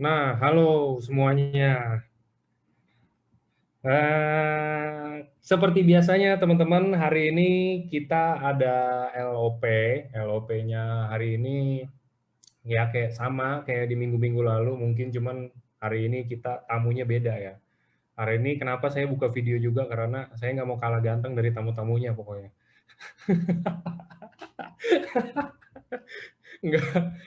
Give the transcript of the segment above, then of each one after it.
Nah, halo semuanya. Seperti biasanya teman-teman, hari ini kita ada LOP. LOP-nya hari ini ya kayak sama kayak di minggu-minggu lalu, mungkin cuman hari ini kita tamunya beda ya. Hari ini kenapa saya buka video juga karena saya nggak mau kalah ganteng dari tamu-tamunya pokoknya. Enggak.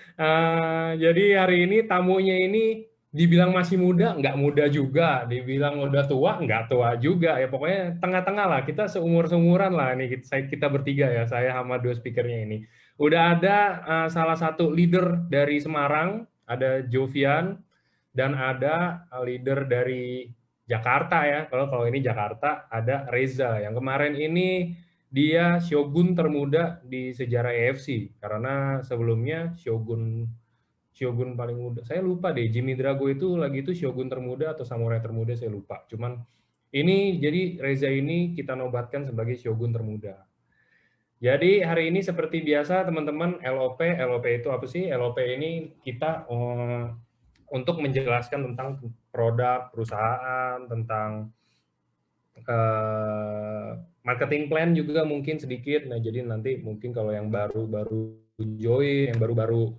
Jadi hari ini tamunya ini dibilang masih muda, nggak muda juga. Dibilang udah tua, nggak tua juga. Ya pokoknya tengah-tengah lah. Kita seumur-seumuran lah. Ini kita bertiga ya, saya sama dua speakernya ini. Udah ada salah satu leader dari Semarang, ada Jovian, dan ada leader dari Jakarta ya. Kalau ini Jakarta, ada Reza. Yang kemarin ini dia shogun termuda di sejarah AFC karena sebelumnya shogun shogun paling muda saya lupa deh, Jimmy Drago itu lagi itu shogun termuda atau samurai termuda saya lupa, cuman ini jadi Reza ini kita nobatkan sebagai shogun termuda. Jadi hari ini seperti biasa teman-teman, LOP itu apa sih? LOP ini kita untuk menjelaskan tentang produk perusahaan, tentang marketing plan juga mungkin sedikit. Nah, jadi nanti mungkin kalau yang baru-baru join, yang baru-baru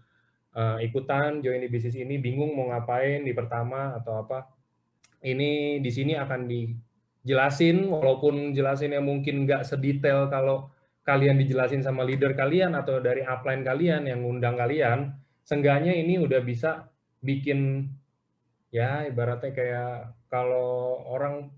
ikutan join di bisnis ini, bingung mau ngapain di pertama atau apa, ini di sini akan dijelasin, walaupun jelasinnya mungkin nggak sedetail kalau kalian dijelasin sama leader kalian atau dari upline kalian yang ngundang kalian, seenggaknya ini udah bisa bikin ya ibaratnya kayak kalau orang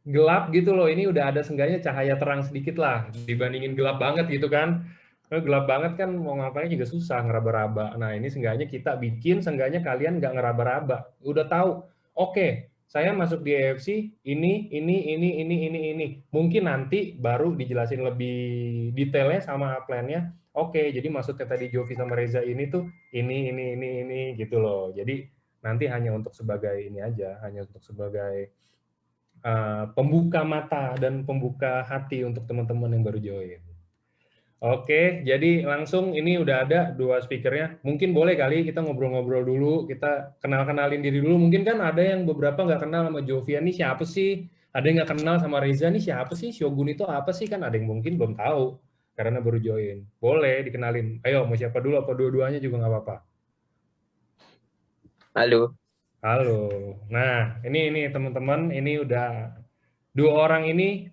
gelap gitu loh, ini udah ada seenggaknya cahaya terang sedikit lah dibandingin gelap banget gitu kan. Gelap banget kan mau ngapain juga susah ngeraba-raba. Nah ini seenggaknya kita bikin, seenggaknya kalian nggak ngeraba-raba, udah tahu oke, saya masuk di AFC ini. Mungkin nanti baru dijelasin lebih detailnya sama plannya. Oke, jadi maksudnya tadi Jovi sama Reza ini tuh ini gitu loh. Jadi nanti hanya untuk sebagai ini aja, hanya untuk sebagai pembuka mata dan pembuka hati untuk teman-teman yang baru join. Oke, jadi langsung ini udah ada dua speakernya. Mungkin boleh kali kita ngobrol-ngobrol dulu, kita kenal-kenalin diri dulu. Mungkin kan ada yang beberapa nggak kenal sama Jovian nih siapa sih? Ada yang nggak kenal sama Reza nih siapa sih? Shogun itu apa sih? Kan ada yang mungkin belum tahu karena baru join. Boleh dikenalin. Ayo, mau siapa dulu apa dua-duanya juga nggak apa-apa. Halo. Halo. Nah, ini teman-teman, ini udah dua orang ini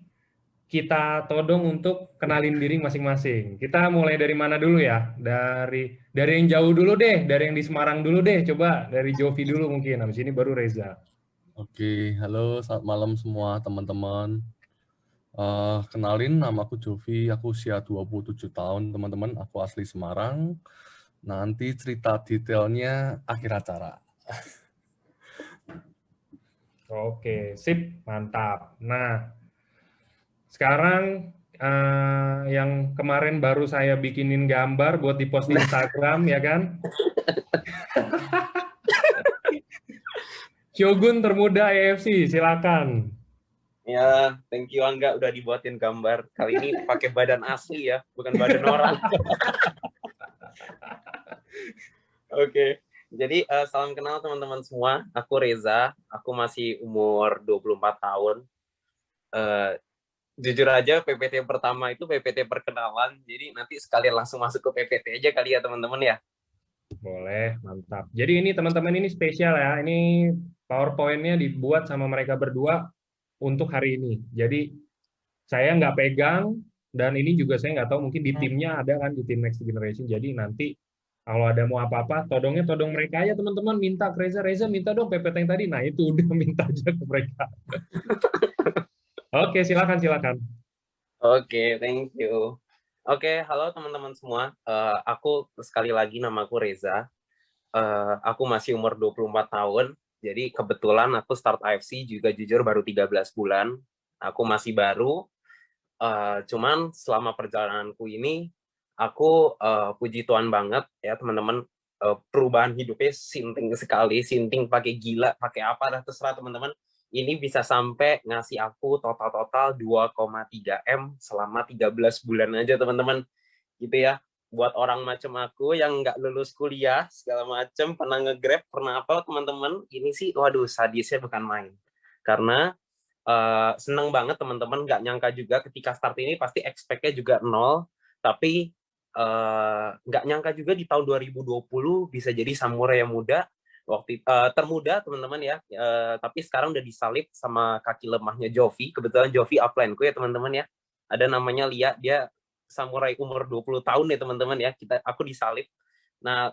kita todong untuk kenalin diri masing-masing. Kita mulai dari mana dulu ya? Dari yang jauh dulu deh, dari yang di Semarang dulu deh. Coba dari Jovi dulu mungkin. Habis ini baru Reza. Oke, halo, selamat malam semua teman-teman. Kenalin, nama aku Jovi, aku usia 27 tahun, teman-teman. Aku asli Semarang. Nanti cerita detailnya akhir acara. Oke, sip, mantap. Nah, sekarang yang kemarin baru saya bikinin gambar buat di post di Instagram, ya kan? Shogun termuda AFC, silakan. Ya, thank you Angga udah dibuatin gambar. Kali ini pakai badan asli ya, bukan badan orang. Oke. Jadi salam kenal teman-teman semua. Aku Reza, aku masih umur 24 tahun. Jujur aja PPT pertama itu PPT perkenalan. Jadi nanti sekalian langsung masuk ke PPT aja kali ya teman-teman ya. Boleh, mantap. Jadi ini teman-teman ini spesial ya. Ini PowerPoint-nya dibuat sama mereka berdua untuk hari ini. Jadi saya nggak pegang dan ini juga saya nggak tahu mungkin di timnya ada kan di tim Next Generation. Jadi nanti kalau ada mau apa-apa, todongnya todong mereka aja teman-teman. Minta ke Reza, Reza minta dong PPT yang tadi. Nah itu udah minta aja ke mereka. Oke, silakan silakan. Oke, thank you. Oke, halo teman-teman semua. Aku sekali lagi namaku Reza. Aku masih umur 24 tahun. Jadi kebetulan aku start AFC juga jujur baru 13 bulan. Aku masih baru. Cuman selama perjalananku ini, aku puji Tuhan banget ya teman-teman. Perubahan hidupnya sinting sekali. Sinting pakai gila, pakai apa, dah terserah teman-teman. Ini bisa sampai ngasih aku total 2,3 M selama 13 bulan aja teman-teman. Gitu ya. buat orang macam aku yang nggak lulus kuliah segala macam, pernah nge-grab, pernah apa teman-teman, ini sih waduh sadisnya bukan main. Karena seneng banget teman-teman, nggak nyangka juga ketika start ini pasti expect-nya juga nol, tapi nggak nyangka juga di tahun 2020 bisa jadi samurai yang muda, termuda teman-teman ya, tapi sekarang udah disalib sama kaki lemahnya Jovi. Kebetulan Jovi upline-ku ya teman-teman ya, ada namanya Lia, dia samurai umur 20 tahun ya teman-teman ya, aku disalib. Nah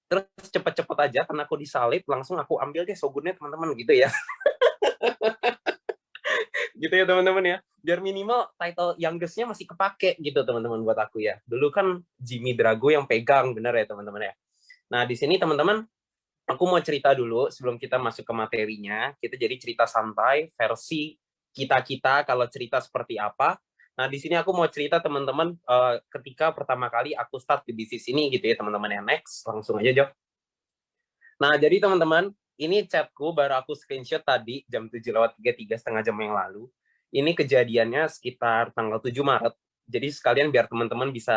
terus cepet-cepet aja karena aku disalib, langsung aku ambil deh shogunnya teman-teman gitu ya. Gitu ya teman-teman ya, biar minimal title youngest-nya masih kepake gitu teman-teman buat aku ya. Dulu kan Jimmy Drago yang pegang, bener ya teman-teman ya. Nah di sini teman-teman, aku mau cerita dulu sebelum kita masuk ke materinya. Kita jadi cerita santai versi kita kalau cerita seperti apa. Nah di sini aku mau cerita teman-teman ketika pertama kali aku start di bisnis ini gitu ya teman-teman ya. Next, langsung aja Jo. Nah jadi teman-teman, ini chatku baru aku screenshot tadi jam 7:33, setengah jam yang lalu. Ini kejadiannya sekitar tanggal 7 Maret. Jadi sekalian biar teman-teman bisa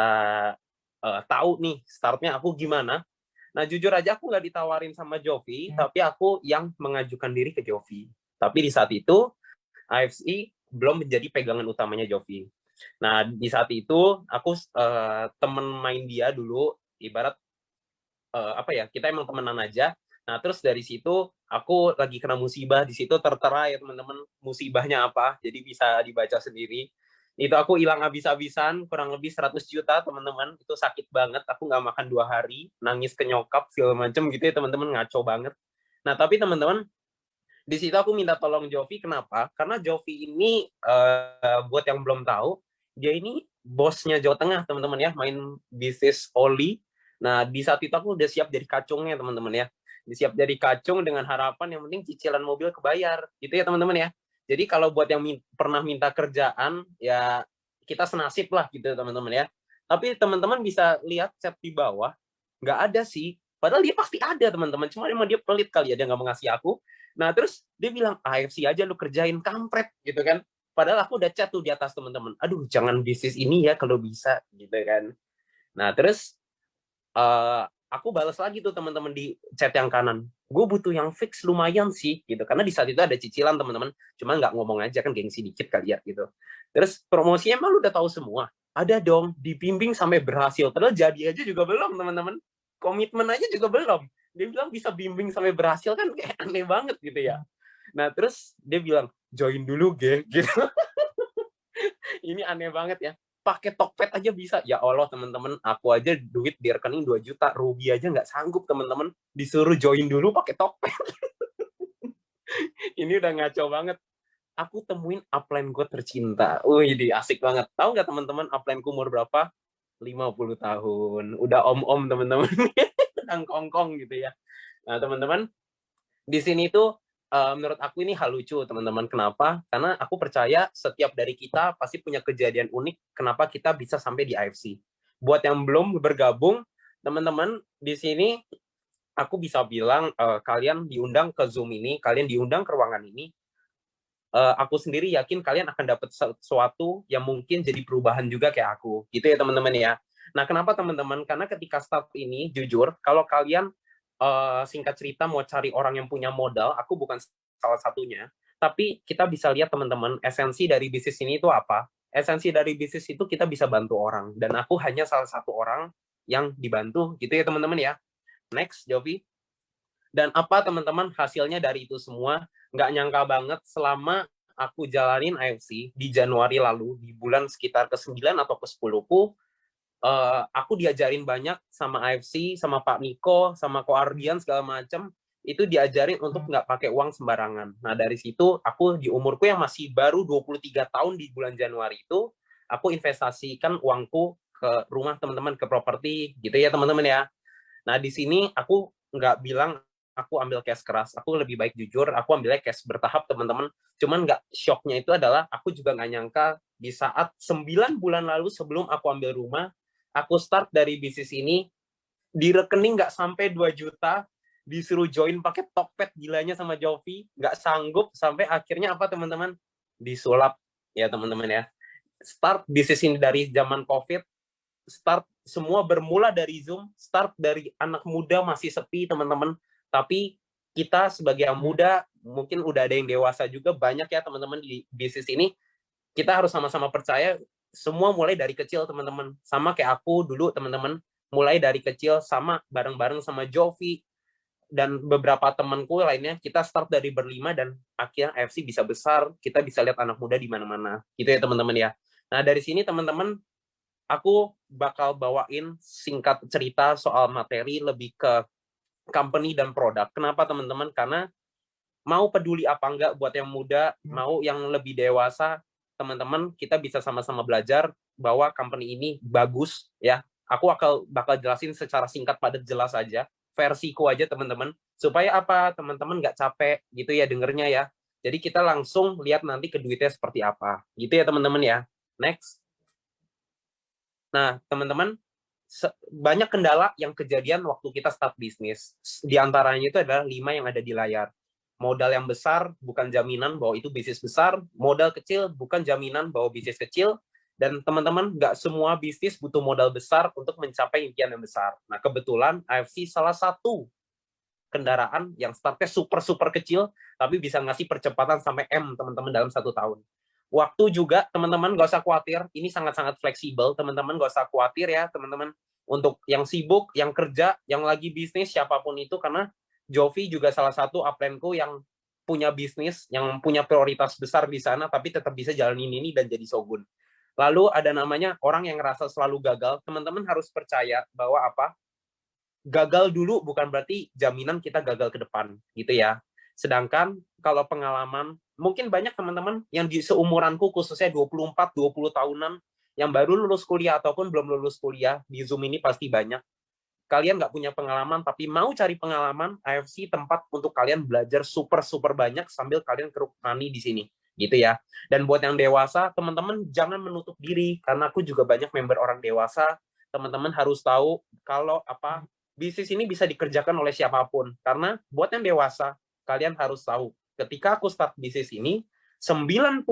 tahu nih startnya aku gimana. Nah jujur aja aku nggak ditawarin sama Jovi, tapi aku yang mengajukan diri ke Jovi. Tapi di saat itu AFC belum menjadi pegangan utamanya Jovi. Nah di saat itu aku temen main dia dulu, ibarat apa ya, kita emang temenan aja. Nah terus dari situ aku lagi kena musibah, di situ tertera ya teman-teman musibahnya apa, jadi bisa dibaca sendiri. Itu aku hilang habis-habisan, kurang lebih 100 juta teman-teman, itu sakit banget, aku nggak makan 2 hari, nangis ke nyokap segala macem gitu ya teman-teman, ngaco banget. Nah tapi teman-teman, di situ aku minta tolong Jovi. Kenapa? Karena Jovi ini buat yang belum tahu, dia ini bosnya Jawa Tengah teman-teman ya, main bisnis oli. Nah di saat itu aku udah siap jadi kacungnya teman-teman ya, siap jadi kacung dengan harapan yang penting cicilan mobil kebayar gitu ya teman-teman ya. Jadi kalau buat yang pernah minta kerjaan ya kita senasib lah gitu teman-teman ya. Tapi teman-teman bisa lihat chat di bawah, nggak ada sih. Padahal dia pasti ada teman-teman, cuma emang dia pelit kali ya, dia nggak mau ngasih aku. Nah terus dia bilang AFC aja lu kerjain, kampret gitu kan. Padahal aku udah chat tuh di atas teman-teman, aduh jangan bisnis ini ya kalau bisa gitu kan. Nah terus aku balas lagi tuh teman-teman di chat yang kanan, gue butuh yang fix lumayan sih gitu, karena di saat itu ada cicilan teman-teman, cuma nggak ngomong aja kan, gengsi dikit kali ya gitu. Terus promosinya emang lu udah tahu semua? Ada dong, dibimbing sampai berhasil, padahal jadi aja juga belum teman-teman, komitmen aja juga belum. Dia bilang bisa bimbing sampai berhasil, kan kayak aneh banget gitu ya. Nah terus dia bilang join dulu gitu. Ini aneh banget ya, pakai Tokped aja bisa. Ya Allah teman-teman, aku aja duit di rekening 2 juta, rugi aja nggak sanggup teman-teman, disuruh join dulu pakai Tokped. Ini udah ngaco banget. Aku temuin upline gue tercinta. Wih, asik banget. Tahu nggak teman-teman upline ku umur berapa? 50 tahun. Udah om-om teman-teman. Sedang kongkong gitu ya. Nah teman-teman, di sini tuh menurut aku ini hal lucu teman-teman. Kenapa? Karena aku percaya setiap dari kita pasti punya kejadian unik kenapa kita bisa sampai di AFC. Buat yang belum bergabung, teman-teman, di sini aku bisa bilang kalian diundang ke Zoom ini, kalian diundang ke ruangan ini, aku sendiri yakin kalian akan dapat sesuatu yang mungkin jadi perubahan juga kayak aku. Gitu ya teman-teman ya. Nah kenapa teman-teman? Karena ketika start ini, jujur, kalau kalian singkat cerita mau cari orang yang punya modal, aku bukan salah satunya. Tapi kita bisa lihat teman-teman, esensi dari bisnis ini itu apa? Esensi dari bisnis itu kita bisa bantu orang. Dan aku hanya salah satu orang yang dibantu. Gitu ya teman-teman ya. Next, Jovi. Dan apa teman-teman hasilnya dari itu semua? Nggak nyangka banget selama aku jalanin AFC di Januari lalu, di bulan sekitar ke-9 atau ke-10 ku, aku diajarin banyak sama AFC, sama Pak Niko, sama Ko Ardian segala macam. Itu diajarin untuk nggak pakai uang sembarangan. Nah dari situ aku di umurku yang masih baru 23 tahun di bulan Januari itu, aku investasikan uangku ke rumah teman-teman, ke properti gitu ya teman-teman ya. Nah di sini aku nggak bilang aku ambil cash keras, aku lebih baik jujur, aku ambilnya cash bertahap teman-teman. Cuman nggak shocknya itu adalah aku juga nggak nyangka di saat 9 bulan lalu sebelum aku ambil rumah, aku start dari bisnis ini, di rekening nggak sampai 2 juta, disuruh join pakai Tokped gilanya sama Jovi, nggak sanggup, sampai akhirnya apa teman-teman? Disulap ya teman-teman ya. Start bisnis ini dari zaman COVID, start semua bermula dari Zoom, start dari anak muda masih sepi teman-teman, tapi kita sebagai yang muda, mungkin udah ada yang dewasa juga, banyak ya teman-teman di bisnis ini, kita harus sama-sama percaya, semua mulai dari kecil teman-teman. Sama kayak aku dulu teman-teman, mulai dari kecil sama bareng-bareng sama Jovi, dan beberapa temanku lainnya, kita start dari berlima, dan akhirnya AFC bisa besar, kita bisa lihat anak muda di mana-mana. Gitu ya teman-teman ya. Nah dari sini teman-teman, aku bakal bawain singkat cerita soal materi lebih ke company dan produk. Kenapa teman-teman? Karena mau peduli apa enggak buat yang muda, mau yang lebih dewasa, teman-teman kita bisa sama-sama belajar bahwa company ini bagus ya. Aku bakal jelasin secara singkat padat jelas aja, versiku aja teman-teman, supaya apa teman-teman nggak capek gitu ya dengernya ya. Jadi kita langsung lihat nanti ke duitnya seperti apa, gitu ya teman-teman ya. Next. Nah, teman-teman, banyak kendala yang kejadian waktu kita start bisnis. Di antaranya itu adalah 5 yang ada di layar. Modal yang besar bukan jaminan bahwa itu bisnis besar. Modal kecil bukan jaminan bahwa bisnis kecil. Dan teman-teman, nggak semua bisnis butuh modal besar untuk mencapai impian yang besar. Nah, kebetulan AFC salah satu kendaraan yang startnya super kecil, tapi bisa ngasih percepatan sampai M, teman-teman, dalam 1 tahun. Waktu juga, teman-teman, nggak usah khawatir. Ini sangat-sangat fleksibel, teman-teman. Nggak usah khawatir ya, teman-teman. Untuk yang sibuk, yang kerja, yang lagi bisnis, siapapun itu. Karena Jovi juga salah satu upline-ku yang punya bisnis, yang punya prioritas besar di sana, tapi tetap bisa jalanin ini dan jadi shogun. Lalu ada namanya orang yang ngerasa selalu gagal. Teman-teman harus percaya bahwa apa? Gagal dulu bukan berarti jaminan kita gagal ke depan, gitu ya. Sedangkan kalau pengalaman, mungkin banyak teman-teman yang di seumuranku, khususnya 24-20 tahunan, yang baru lulus kuliah ataupun belum lulus kuliah, di Zoom ini pasti banyak. Kalian nggak punya pengalaman, tapi mau cari pengalaman, AFC tempat untuk kalian belajar super banyak sambil kalian keruk money di sini, gitu ya. Dan buat yang dewasa, teman-teman jangan menutup diri, karena aku juga banyak member orang dewasa. Teman-teman harus tahu kalau apa bisnis ini bisa dikerjakan oleh siapapun. Karena buat yang dewasa, kalian harus tahu, ketika aku start bisnis ini, 95%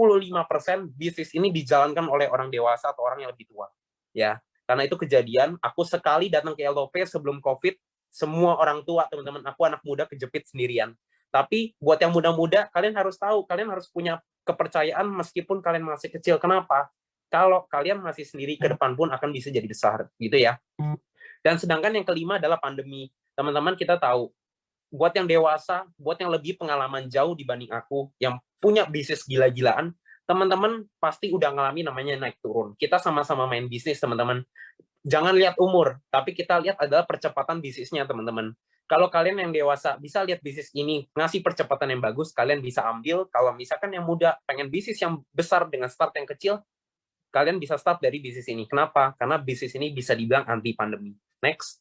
bisnis ini dijalankan oleh orang dewasa atau orang yang lebih tua. Ya, karena itu kejadian, aku sekali datang ke LOP sebelum COVID, semua orang tua, teman-teman, aku anak muda kejepit sendirian. Tapi buat yang muda-muda, kalian harus tahu, kalian harus punya kepercayaan meskipun kalian masih kecil. Kenapa? Kalau kalian masih sendiri, ke depan pun akan bisa jadi besar, gitu ya. Dan sedangkan yang kelima adalah pandemi. Teman-teman, kita tahu, buat yang dewasa, buat yang lebih pengalaman jauh dibanding aku, yang punya bisnis gila-gilaan, teman-teman pasti udah ngalamin namanya naik turun. Kita sama-sama main bisnis, teman-teman. Jangan lihat umur, tapi kita lihat adalah percepatan bisnisnya, teman-teman. Kalau kalian yang dewasa bisa lihat bisnis ini, ngasih percepatan yang bagus, kalian bisa ambil. Kalau misalkan yang muda pengen bisnis yang besar dengan start yang kecil, kalian bisa start dari bisnis ini. Kenapa? Karena bisnis ini bisa dibilang anti pandemi. Next.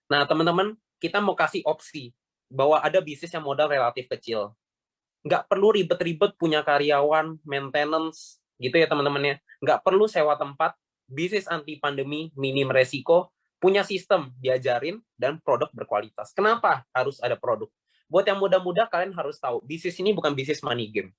Nah, teman-teman, kita mau kasih opsi bahwa ada bisnis yang modal relatif kecil. Nggak perlu ribet-ribet punya karyawan, maintenance, gitu ya teman-teman ya. Nggak perlu sewa tempat, bisnis anti pandemi, minim resiko, punya sistem, diajarin, dan produk berkualitas. Kenapa harus ada produk? Buat yang muda-muda, kalian harus tahu, bisnis ini bukan bisnis money game.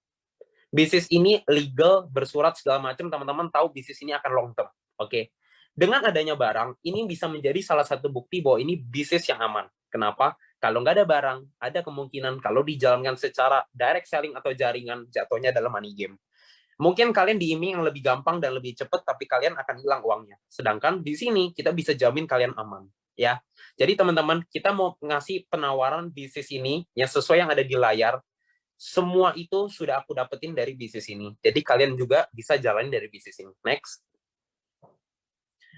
Bisnis ini legal, bersurat segala macam, teman-teman tahu bisnis ini akan long term. Oke. Dengan adanya barang, ini bisa menjadi salah satu bukti bahwa ini bisnis yang aman. Kenapa? Kalau nggak ada barang, ada kemungkinan kalau dijalankan secara direct selling atau jaringan, jatuhnya adalah money game. Mungkin kalian diiming yang lebih gampang dan lebih cepat, tapi kalian akan hilang uangnya. Sedangkan di sini, kita bisa jamin kalian aman. Ya. Jadi teman-teman, kita mau ngasih penawaran bisnis ini yang sesuai yang ada di layar. Semua itu sudah aku dapetin dari bisnis ini. Jadi kalian juga bisa jalanin dari bisnis ini. Next.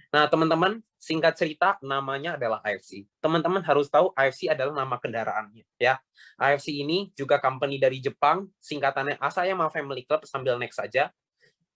Nah, teman-teman, singkat cerita, namanya adalah AFC. Teman-teman harus tahu AFC adalah nama kendaraannya, ya. AFC ini juga company dari Jepang, singkatannya Asayama Family Club, sambil next saja,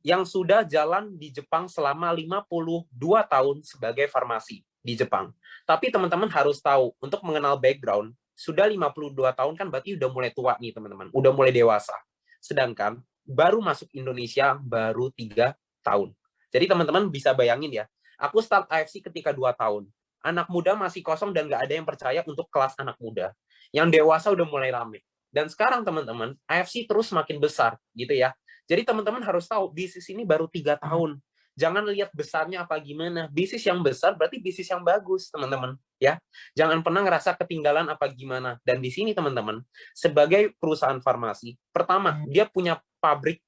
yang sudah jalan di Jepang selama 52 tahun sebagai farmasi di Jepang. Tapi teman-teman harus tahu, untuk mengenal background, sudah 52 tahun kan berarti udah mulai tua nih, teman-teman. Udah mulai dewasa. Sedangkan, baru masuk Indonesia baru 3 tahun. Jadi teman-teman bisa bayangin ya, aku start AFC ketika 2 tahun. Anak muda masih kosong dan nggak ada yang percaya untuk kelas anak muda. Yang dewasa udah mulai rame. Dan sekarang teman-teman, AFC terus makin besar gitu ya. Jadi teman-teman harus tahu, bisnis ini baru 3 tahun. Jangan lihat besarnya apa gimana. Bisnis yang besar berarti bisnis yang bagus, teman-teman. Ya, jangan pernah ngerasa ketinggalan apa gimana. Dan di sini, teman-teman, sebagai perusahaan farmasi, pertama, dia punya pabrik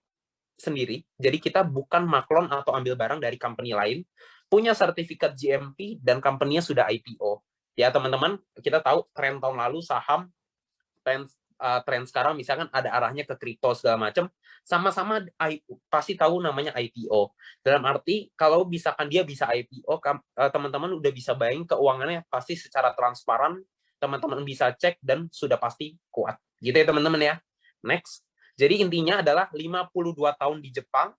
sendiri. Jadi kita bukan maklon atau ambil barang dari company lain. Punya sertifikat GMP dan company-nya sudah IPO. Ya, teman-teman, kita tahu tren tahun lalu saham, tren sekarang misalkan ada arahnya ke kripto segala macam, sama-sama pasti tahu namanya IPO. Dalam arti kalau misalkan dia bisa IPO, teman-teman udah bisa bayangin keuangannya pasti secara transparan, teman-teman bisa cek dan sudah pasti kuat. Gitu ya teman-teman ya. Next. Jadi intinya adalah 52 tahun di Jepang,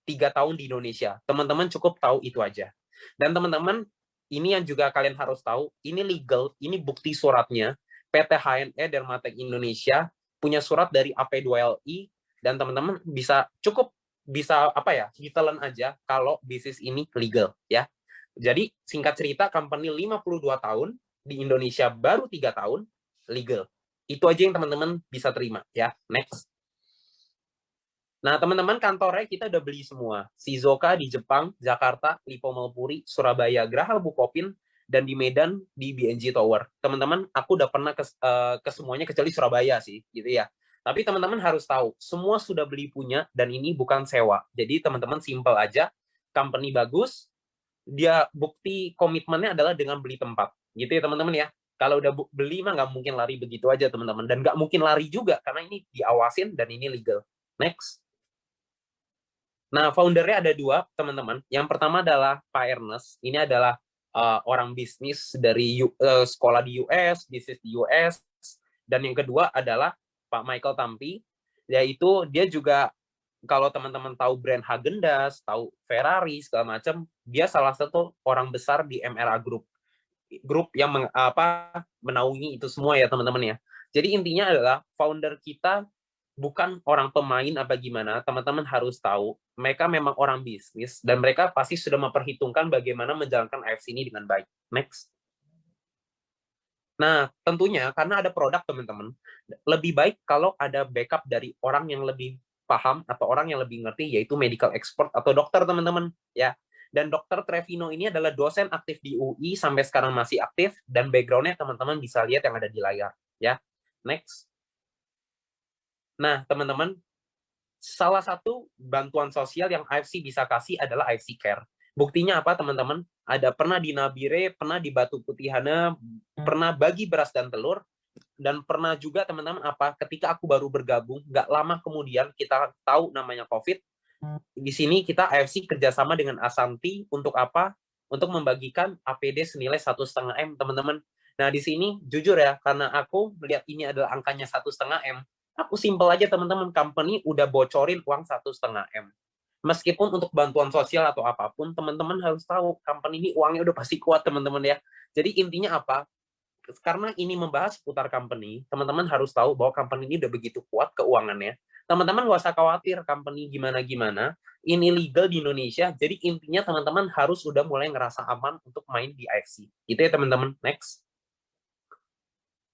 3 tahun di Indonesia. Teman-teman cukup tahu itu aja. Dan teman-teman, ini yang juga kalian harus tahu, ini legal, ini bukti suratnya. PT HNE Dermatech Indonesia punya surat dari AP2LI, dan teman-teman cukup bisa ditelan aja kalau bisnis ini legal ya. Jadi singkat cerita, company 52 tahun di Indonesia baru 3 tahun legal. Itu aja yang teman-teman bisa terima ya. Next. Nah, teman-teman, kantornya kita udah beli semua. Shizuoka di Jepang, Jakarta, Lippo Mall Surabaya, Geraha Bukopin, dan di Medan di BNG Tower. Teman-teman, aku udah pernah ke semuanya kecuali Surabaya sih, gitu ya. Tapi teman-teman harus tahu, semua sudah beli punya dan ini bukan sewa. Jadi teman-teman simple aja, company bagus, dia bukti komitmennya adalah dengan beli tempat. Gitu ya teman-teman ya. Kalau udah beli mah nggak mungkin lari begitu aja teman-teman. Dan nggak mungkin lari juga karena ini diawasin dan ini legal. Next. Nah, foundernya ada 2, teman-teman. Yang pertama adalah Pak Ernest. Ini adalah orang bisnis dari sekolah di US, bisnis di US. Dan yang kedua adalah Pak Michael Tampi, yaitu dia juga, kalau teman-teman tahu brand Häagen-Dazs, tahu Ferrari, segala macam, dia salah satu orang besar di MRA Group. Grup yang menaungi itu semua ya, teman-teman ya. Jadi intinya adalah founder kita bukan orang pemain apa gimana, teman-teman harus tahu, mereka memang orang bisnis, dan mereka pasti sudah memperhitungkan bagaimana menjalankan AFC ini dengan baik. Next. Nah, tentunya karena ada produk, teman-teman, lebih baik kalau ada backup dari orang yang lebih paham atau orang yang lebih ngerti, yaitu medical expert atau dokter, teman-teman. Ya. Dan Dr. Trevino ini adalah dosen aktif di UI, sampai sekarang masih aktif, dan background-nya teman-teman bisa lihat yang ada di layar. Ya. Next. Nah, teman-teman, salah satu bantuan sosial yang AFC bisa kasih adalah AFC Care. Buktinya apa, teman-teman? Ada pernah di Nabire, pernah di Batu Putihana, pernah bagi beras dan telur, dan pernah juga, teman-teman, ketika aku baru bergabung, nggak lama kemudian kita tahu namanya COVID. Di sini kita AFC kerjasama dengan Asanti untuk apa? Untuk membagikan APD senilai 1,5 M, teman-teman. Nah, di sini jujur ya, karena aku melihat ini adalah angkanya 1,5 M, aku simpel aja teman-teman, company udah bocorin uang 1,5 M. Meskipun untuk bantuan sosial atau apapun, teman-teman harus tahu, company ini uangnya udah pasti kuat, teman-teman ya. Jadi intinya apa? Karena ini membahas seputar company, teman-teman harus tahu bahwa company ini udah begitu kuat keuangannya. Teman-teman nggak usah khawatir company gimana-gimana, ini legal di Indonesia, jadi intinya teman-teman harus udah mulai ngerasa aman untuk main di AFC. Gitu ya teman-teman. Next.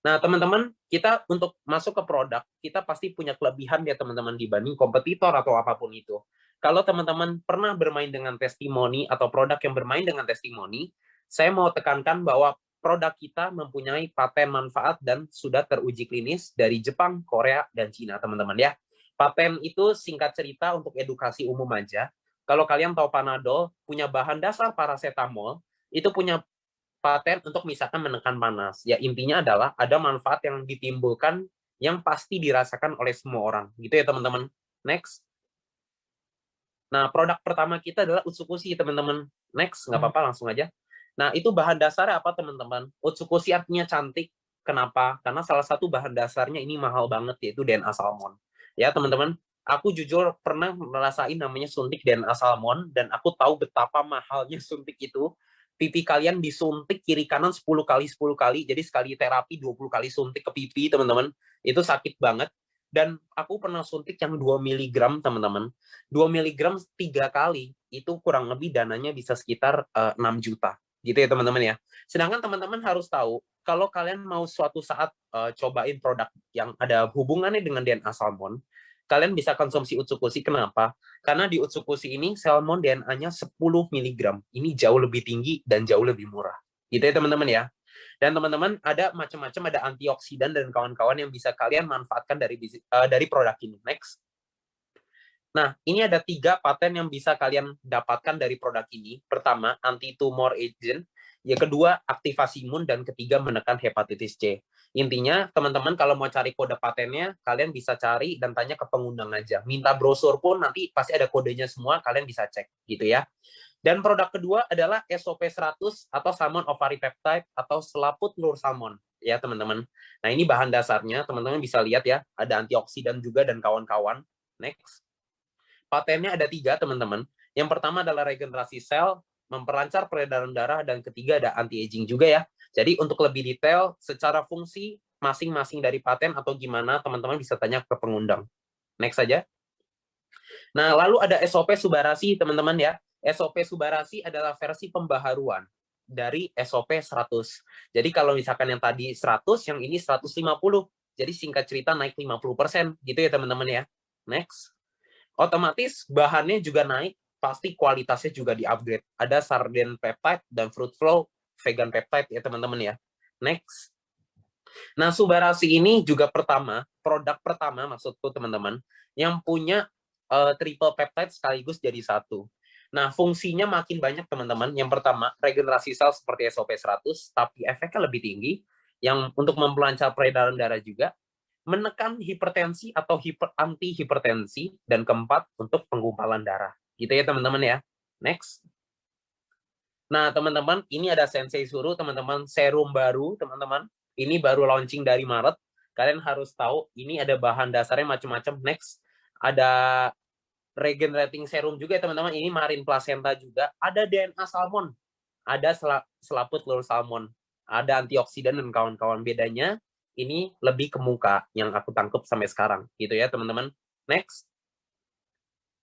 Nah, teman-teman, kita untuk masuk ke produk, kita pasti punya kelebihan ya teman-teman dibanding kompetitor atau apapun itu. Kalau teman-teman pernah bermain dengan testimoni atau produk yang bermain dengan testimoni, saya mau tekankan bahwa produk kita mempunyai paten manfaat dan sudah teruji klinis dari Jepang, Korea, dan Cina, teman-teman ya. Paten itu singkat cerita untuk edukasi umum aja. Kalau kalian tahu Panadol, punya bahan dasar paracetamol, itu punya paten untuk misalkan menekan panas. Ya intinya adalah ada manfaat yang ditimbulkan yang pasti dirasakan oleh semua orang. Gitu ya teman-teman. Next. Nah, produk pertama kita adalah Utsukushi, teman-teman. Next, nggak apa-apa, langsung aja. Nah, itu bahan dasarnya apa, teman-teman? Utsukushi artinya cantik. Kenapa? Karena salah satu bahan dasarnya ini mahal banget, yaitu DNA salmon. Ya, teman-teman, aku jujur pernah merasain namanya suntik DNA salmon, dan aku tahu betapa mahalnya suntik itu. Pipi kalian disuntik kiri kanan 10 kali, jadi sekali terapi 20 kali suntik ke pipi, teman-teman. Itu sakit banget. Dan aku pernah suntik yang 2 mg, teman-teman. 2 mg 3 kali, itu kurang lebih dananya bisa sekitar 6 juta. Gitu ya, teman-teman ya. Sedangkan teman-teman harus tahu, kalau kalian mau suatu saat cobain produk yang ada hubungannya dengan DNA salmon, kalian bisa konsumsi Utsukushi. Kenapa? Karena di Utsukushi ini salmon DNA-nya 10 mg. Ini jauh lebih tinggi dan jauh lebih murah. Gitu ya teman-teman ya. Dan teman-teman ada macam-macam, ada antioksidan dan kawan-kawan yang bisa kalian manfaatkan dari produk ini. Next. Nah, ini ada 3 paten yang bisa kalian dapatkan dari produk ini. Pertama, anti-tumor agent. Yang kedua, aktivasi imun. Dan ketiga, menekan hepatitis C. Intinya, teman-teman kalau mau cari kode patennya, kalian bisa cari dan tanya ke pengundang aja. Minta brosur pun nanti pasti ada kodenya semua, kalian bisa cek gitu ya. Dan produk kedua adalah SOP 100 atau salmon ovary peptide atau selaput lur salmon. Ya, teman-teman. Nah, ini bahan dasarnya. Teman-teman bisa lihat ya, ada antioksidan juga dan kawan-kawan. Next. Patennya ada 3, teman-teman. Yang pertama adalah regenerasi sel, memperlancar peredaran darah, dan ketiga ada anti-aging juga ya. Jadi untuk lebih detail, secara fungsi masing-masing dari paten atau gimana, teman-teman bisa tanya ke pengundang. Next saja. Nah, lalu ada SOP Subarasi, teman-teman ya. SOP Subarasi adalah versi pembaharuan dari SOP 100. Jadi kalau misalkan yang tadi 100, yang ini 150. Jadi singkat cerita naik 50%, gitu ya teman-teman ya. Next. Otomatis bahannya juga naik, pasti kualitasnya juga di-upgrade. Ada sarden peptide dan fruit flow vegan peptide ya teman-teman ya. Next. Nah, Subarasi ini juga produk pertama maksudku teman-teman, yang punya triple peptide sekaligus jadi satu. Nah, fungsinya makin banyak teman-teman. Yang pertama, regenerasi sel seperti SOP 100, tapi efeknya lebih tinggi, yang untuk memperlancar peredaran darah juga, menekan hipertensi atau anti-hipertensi, dan keempat, untuk penggumpalan darah. Gitu ya, teman-teman ya. Next. Nah, teman-teman, ini ada Sensei Suru, teman-teman, serum baru, teman-teman. Ini baru launching dari Maret. Kalian harus tahu, ini ada bahan dasarnya macam-macam. Next. Ada regenerating serum juga ya, teman-teman. Ini marine placenta juga. Ada DNA salmon. Ada selaput lur salmon. Ada antioksidan dan kawan-kawan. Bedanya, ini lebih ke muka yang aku tangkap sampai sekarang gitu ya teman-teman. Next.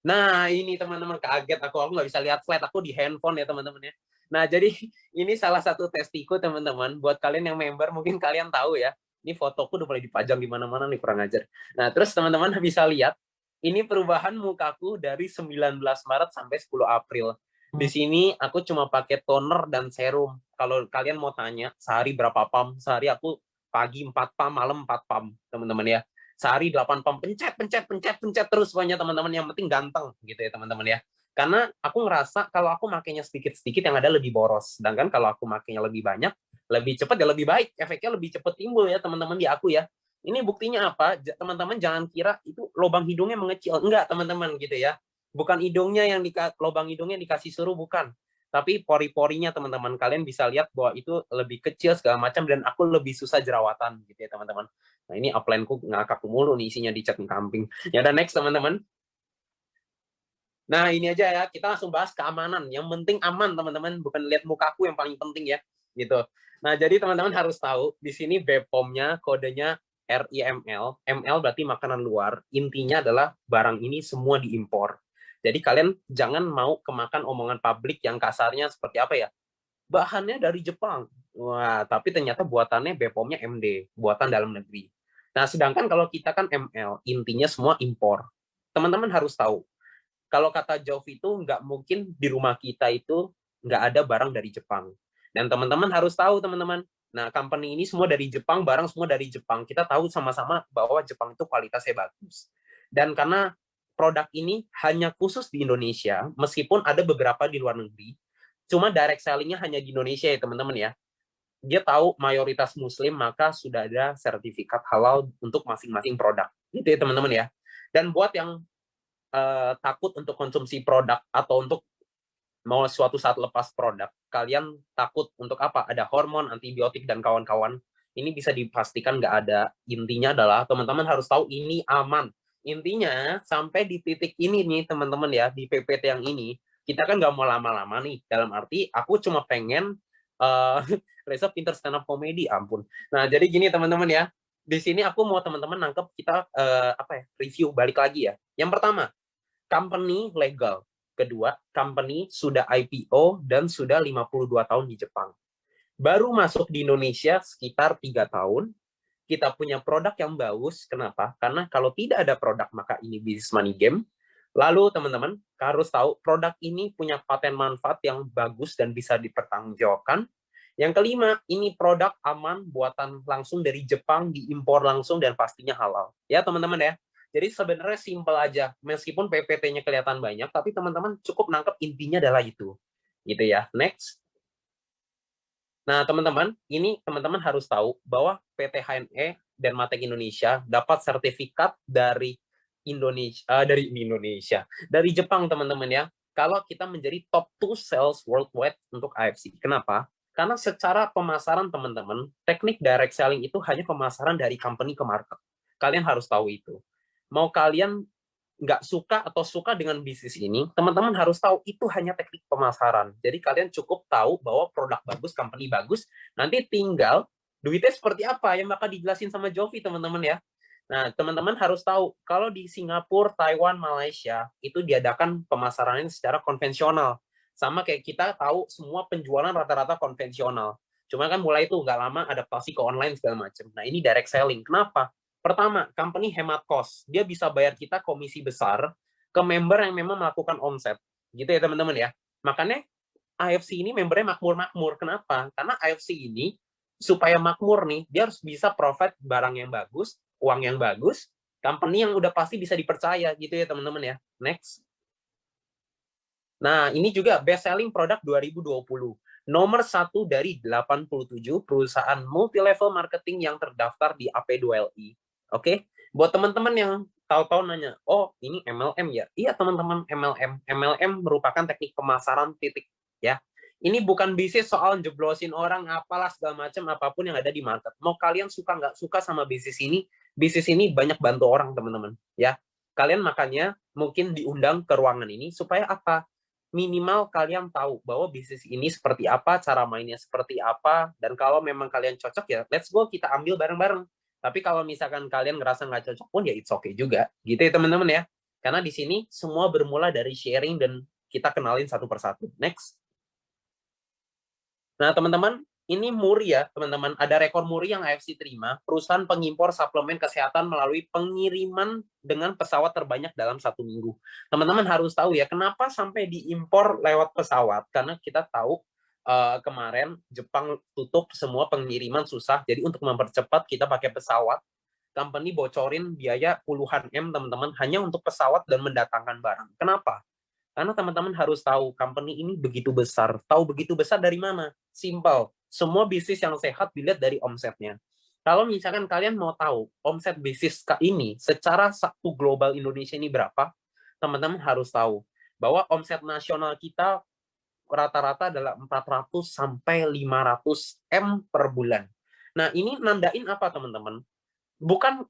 Nah ini teman-teman, kaget aku nggak bisa lihat slide aku di handphone ya teman-teman ya. Nah jadi ini salah satu testiku teman-teman, buat kalian yang member mungkin kalian tahu ya, ini fotoku udah mulai dipajang di mana-mana nih, kurang ajar. Nah terus teman-teman bisa lihat ini perubahan mukaku dari 19 Maret sampai 10 April. Di sini aku cuma pakai toner dan serum. Kalau kalian mau tanya sehari berapa pump, sehari aku pagi 4 pump, malam 4 pump, teman-teman ya. Sehari 8 pump, pencet terus pokoknya teman-teman, yang penting ganteng gitu ya teman-teman ya. Karena aku ngerasa kalau aku makainya sedikit-sedikit yang ada lebih boros. Sedangkan kalau aku makainya lebih banyak, lebih cepat ya lebih baik. Efeknya lebih cepat timbul ya teman-teman di aku ya. Ini buktinya apa? Teman-teman jangan kira itu lubang hidungnya mengecil. Enggak, teman-teman gitu ya. Bukan hidungnya yang lubang hidungnya dikasih suruh, bukan. Tapi pori-porinya teman-teman, kalian bisa lihat bahwa itu lebih kecil segala macam, dan aku lebih susah jerawatan gitu ya teman-teman. Nah ini upline-ku ngakak mulu nih, isinya dicat kambing. Ya udah, next teman-teman. Nah ini aja ya, kita langsung bahas keamanan. Yang penting aman teman-teman, bukan lihat mukaku yang paling penting ya gitu. Nah jadi teman-teman harus tahu di sini BPOM-nya kodenya RIML. ML berarti makanan luar. Intinya adalah barang ini semua diimpor. Jadi kalian jangan mau kemakan omongan publik yang kasarnya seperti apa ya, bahannya dari Jepang. Wah, tapi ternyata buatannya BPOM-nya MD, buatan dalam negeri. Nah, sedangkan kalau kita kan ML, intinya semua impor. Teman-teman harus tahu, kalau kata Jov itu nggak mungkin di rumah kita itu nggak ada barang dari Jepang. Dan teman-teman harus tahu, teman-teman. Nah, company ini semua dari Jepang, barang semua dari Jepang. Kita tahu sama-sama bahwa Jepang itu kualitasnya bagus. Dan karena produk ini hanya khusus di Indonesia, meskipun ada beberapa di luar negeri, cuma direct selling-nya hanya di Indonesia ya teman-teman ya. Dia tahu mayoritas Muslim, maka sudah ada sertifikat halal untuk masing-masing produk. Gitu ya teman-teman ya. Dan buat yang takut untuk konsumsi produk atau untuk mau suatu saat lepas produk, kalian takut untuk apa? Ada hormon, antibiotik, dan kawan-kawan. Ini bisa dipastikan nggak ada. Intinya adalah teman-teman harus tahu ini aman. Intinya sampai di titik ini nih teman-teman ya, di PPT yang ini, kita kan nggak mau lama-lama nih. Dalam arti aku cuma pengen Reza pinter stand up comedy, ampun. Nah jadi gini teman-teman ya, di sini aku mau teman-teman nangkep kita review balik lagi ya. Yang pertama, company legal. Kedua, company sudah IPO dan sudah 52 tahun di Jepang. Baru masuk di Indonesia sekitar 3 tahun. kita punya produk yang bagus. Kenapa? Karena kalau tidak ada produk, maka ini business money game. Lalu teman-teman harus tahu produk ini punya paten manfaat yang bagus dan bisa dipertanggungjawabkan. Yang kelima, ini produk aman, buatan langsung dari Jepang, diimpor langsung, dan pastinya halal. Ya teman-teman ya. Jadi sebenarnya simpel aja. Meskipun PPT-nya kelihatan banyak, tapi teman-teman cukup nangkep intinya adalah itu. Gitu ya. Next. Nah, teman-teman, ini teman-teman harus tahu bahwa PT HNE Denmatek Indonesia dapat sertifikat dari dari Jepang, teman-teman ya. Kalau kita menjadi top 2 sales worldwide untuk AFC. Kenapa? Karena secara pemasaran, teman-teman, teknik direct selling itu hanya pemasaran dari company ke market. Kalian harus tahu itu. Mau kalian nggak suka atau suka dengan bisnis ini, teman-teman harus tahu itu hanya teknik pemasaran. Jadi kalian cukup tahu bahwa produk bagus, company bagus, nanti tinggal duitnya seperti apa yang bakal dijelasin sama Jovi, teman-teman ya. Nah, teman-teman harus tahu kalau di Singapura, Taiwan, Malaysia itu diadakan pemasarannya secara konvensional. Sama kayak kita tahu semua penjualan rata-rata konvensional. Cuma kan mulai itu nggak lama adaptasi ke online segala macam. Nah, ini direct selling. Kenapa? Pertama, company hemat cost. Dia bisa bayar kita komisi besar ke member yang memang melakukan omset. Gitu ya, teman-teman ya. Makanya AFC ini membernya makmur-makmur. Kenapa? Karena AFC ini supaya makmur nih, dia harus bisa provide barang yang bagus, uang yang bagus, company yang udah pasti bisa dipercaya. Gitu ya, teman-teman ya. Next. Nah, ini juga best selling produk 2020. Nomor 1 dari 87 perusahaan multi-level marketing yang terdaftar di AP2LI. Oke, buat teman-teman yang tahu-tahu nanya, oh ini MLM ya? Iya teman-teman, MLM. MLM merupakan teknik pemasaran titik ya. Ini bukan bisnis soal jeblosin orang, apalah segala macam, apapun yang ada di market. Mau kalian suka nggak suka sama bisnis ini banyak bantu orang teman-teman ya. Kalian makanya mungkin diundang ke ruangan ini supaya apa? Minimal kalian tahu bahwa bisnis ini seperti apa, cara mainnya seperti apa, dan kalau memang kalian cocok ya, let's go kita ambil bareng-bareng. Tapi kalau misalkan kalian ngerasa nggak cocok pun ya it's okay juga. Gitu ya teman-teman ya. Karena di sini semua bermula dari sharing dan kita kenalin satu persatu. Next. Nah teman-teman, ini Muri ya teman-teman. Ada rekor Muri yang AFC terima. Perusahaan pengimpor suplemen kesehatan melalui pengiriman dengan pesawat terbanyak dalam 1 minggu. Teman-teman harus tahu ya, kenapa sampai diimpor lewat pesawat. Karena kita tahu kemarin Jepang tutup semua pengiriman susah. Jadi untuk mempercepat kita pakai pesawat. Company bocorin biaya puluhan M teman-teman hanya untuk pesawat dan mendatangkan barang. Kenapa? Karena teman-teman harus tahu company ini begitu besar. Tahu begitu besar dari mana? Simple. Semua bisnis yang sehat dilihat dari omsetnya. Kalau misalkan kalian mau tahu omset bisnis ini secara satu global Indonesia ini berapa, teman-teman harus tahu bahwa omset nasional kita rata-rata adalah 400 sampai 500 M per bulan. Nah, ini nandain apa, teman-teman? Bukan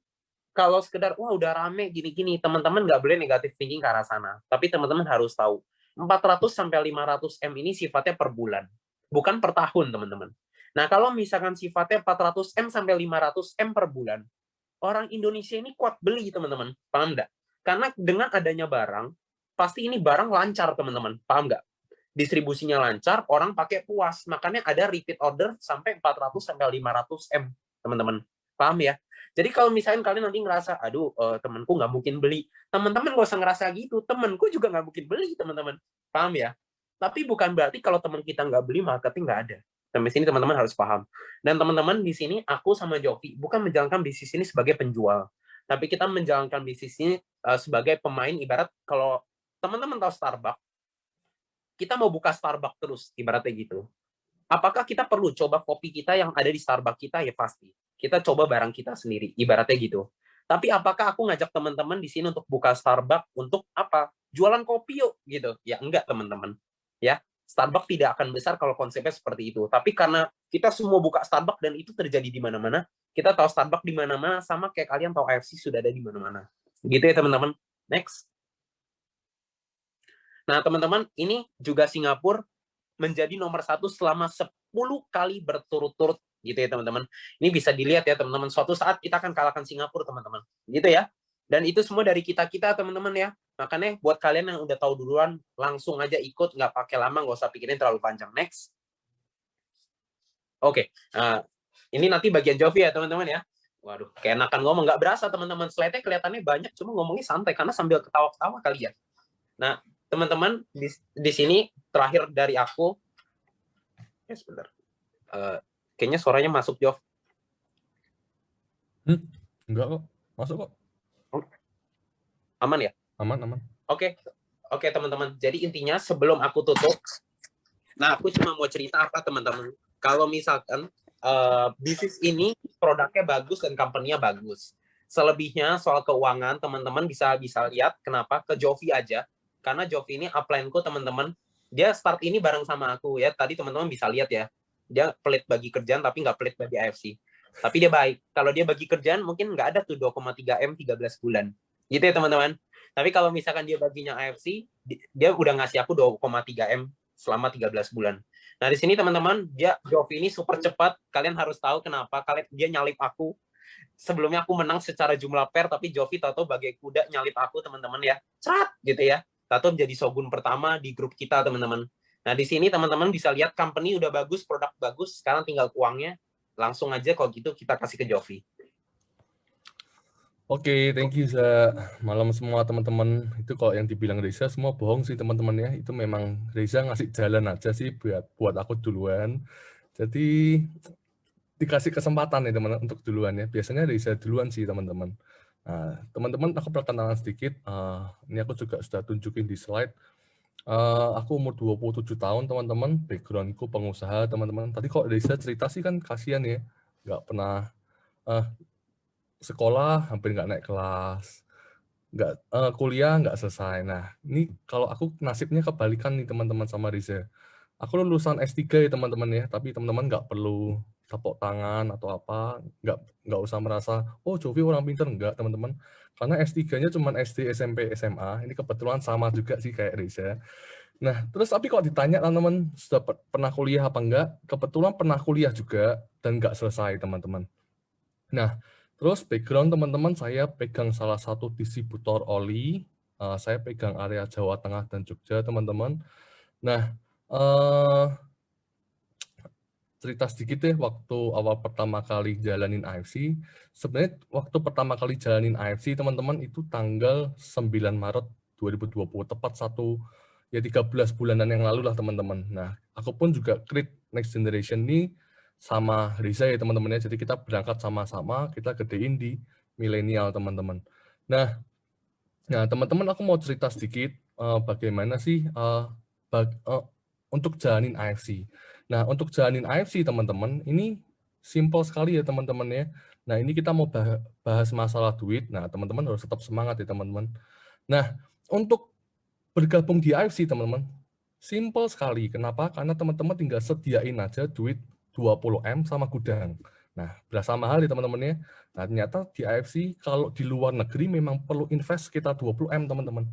kalau sekedar, wah udah rame gini-gini, teman-teman nggak boleh negatif thinking ke arah sana. Tapi teman-teman harus tahu, 400 sampai 500 M ini sifatnya per bulan. Bukan per tahun, teman-teman. Nah, kalau misalkan sifatnya 400 M sampai 500 M per bulan, orang Indonesia ini kuat beli, teman-teman. Paham nggak? Karena dengan adanya barang, pasti ini barang lancar, teman-teman. Paham nggak? Distribusinya lancar, orang pakai puas. Makanya ada repeat order sampai 400 sampai 500 M, teman-teman. Paham ya? Jadi kalau misalnya kalian nanti ngerasa, aduh, temanku nggak mungkin beli. Teman-teman nggak usah ngerasa gitu. Temanku juga nggak mungkin beli, teman-teman. Paham ya? Tapi bukan berarti kalau teman kita nggak beli, marketing nggak ada. Sampai sini teman-teman harus paham. Dan teman-teman di sini, aku sama Jovi bukan menjalankan bisnis ini sebagai penjual. Tapi kita menjalankan bisnis ini sebagai pemain, ibarat kalau teman-teman tahu Starbucks, kita mau buka Starbucks terus, ibaratnya gitu. Apakah kita perlu coba kopi kita yang ada di Starbucks kita? Ya pasti. Kita coba barang kita sendiri, ibaratnya gitu. Tapi apakah aku ngajak teman-teman di sini untuk buka Starbucks untuk apa? Jualan kopi yuk, gitu. Ya enggak, teman-teman. Ya, Starbucks tidak akan besar kalau konsepnya seperti itu. Tapi karena kita semua buka Starbucks dan itu terjadi di mana-mana, kita tahu Starbucks di mana-mana, sama kayak kalian tahu AFC sudah ada di mana-mana. Gitu ya, teman-teman. Next. Nah, teman-teman, ini juga Singapura menjadi nomor 1 selama 10 kali berturut-turut, gitu ya, teman-teman. Ini bisa dilihat ya, teman-teman. Suatu saat kita akan kalahkan Singapura, teman-teman. Gitu ya. Dan itu semua dari kita-kita, teman-teman ya. Makanya buat kalian yang udah tahu duluan, langsung aja ikut, nggak pakai lama, nggak usah pikirin terlalu panjang. Next. Oke. Ini nanti bagian Jovi ya, teman-teman ya. Waduh, keenakan ngomong. Nggak berasa teman-teman, slide-nya kelihatannya banyak, cuma ngomongnya santai karena sambil ketawa-ketawa kali ya. Nah, teman-teman di sini terakhir dari aku. Ya sebentar. Kayaknya suaranya masuk, Jov. Enggak kok, masuk kok. Aman ya? Aman. Oke, teman-teman. Jadi intinya sebelum aku tutup, nah aku cuma mau cerita apa teman-teman. Kalau misalkan bisnis ini produknya bagus dan company-nya bagus. Selebihnya soal keuangan teman-teman bisa lihat kenapa ke Jovi aja. Karena Jovi ini upline-ku teman-teman. Dia start ini bareng sama aku ya. Tadi teman-teman bisa lihat ya. Dia pelit bagi kerjaan tapi nggak pelit bagi AFC. Tapi dia baik. Kalau dia bagi kerjaan mungkin nggak ada tuh 2,3 M 13 bulan. Gitu ya teman-teman. Tapi kalau misalkan dia baginya AFC, dia udah ngasih aku 2,3 M selama 13 bulan. Nah, di sini teman-teman, Jovi ini super cepat. Kalian harus tahu kenapa. Dia nyalip aku. Sebelumnya aku menang secara jumlah pair, tapi Jovi tato bagai kuda nyalip aku, teman-teman ya. Cerat gitu ya. Tato menjadi shogun pertama di grup kita, teman-teman. Nah, di sini teman-teman bisa lihat company udah bagus, produk bagus. Sekarang tinggal uangnya. Langsung aja kalau gitu kita kasih ke Jovi. Oke, thank you Za. Malam semua teman-teman. Itu kalau yang dibilang Reza semua bohong sih teman-teman ya. Itu memang Reza ngasih jalan aja sih buat aku duluan. Jadi dikasih kesempatan nih teman-teman untuk duluan ya. Biasanya Reza duluan sih teman-teman. Nah, teman-teman aku perkenalan sedikit. Ini aku juga sudah tunjukin di slide. Aku umur 27 tahun teman-teman. Backgroundku pengusaha teman-teman. Tadi kok Reza cerita sih kan kasihan ya. Nggak pernah sekolah hampir nggak naik kelas, kuliah nggak selesai. Nah, ini kalau aku nasibnya kebalikan nih teman-teman sama Riza. Aku lulusan S3 ya teman-teman ya, tapi teman-teman nggak perlu tepuk tangan atau apa, nggak usah merasa, oh Jovi orang pinter, nggak teman-teman. Karena S3-nya cuma SD, SMP, SMA, ini kebetulan sama juga sih kayak Riza. Nah, terus tapi kok ditanya teman-teman, sudah pernah kuliah apa enggak? Kebetulan pernah kuliah juga, dan nggak selesai teman-teman. Nah, terus background teman-teman, saya pegang salah satu distributor oli, saya pegang area Jawa Tengah dan Jogja teman-teman. Nah, cerita sedikit deh waktu awal pertama kali jalanin AFC. Sebenarnya waktu pertama kali jalanin AFC teman-teman itu tanggal 9 Maret 2020, tepat 13 bulanan yang lalu lah teman-teman. Nah, aku pun juga create Next Generation ini sama Riza ya teman-teman ya. Jadi kita berangkat sama-sama, kita gedein di milenial teman-teman. Nah, teman-teman aku mau cerita sedikit bagaimana sih untuk jalanin AFC. Nah, untuk jalanin AFC teman-teman, ini simple sekali ya teman-teman ya. Nah, ini kita mau bahas masalah duit. Nah, teman-teman harus tetap semangat ya teman-teman. Nah, untuk bergabung di AFC teman-teman, simple sekali. Kenapa? Karena teman-teman tinggal sediain aja duit 20M sama gudang. Nah, berasa mahal ya teman-teman ya. Nah, ternyata di AFC kalau di luar negeri memang perlu invest sekitar 20M teman-teman.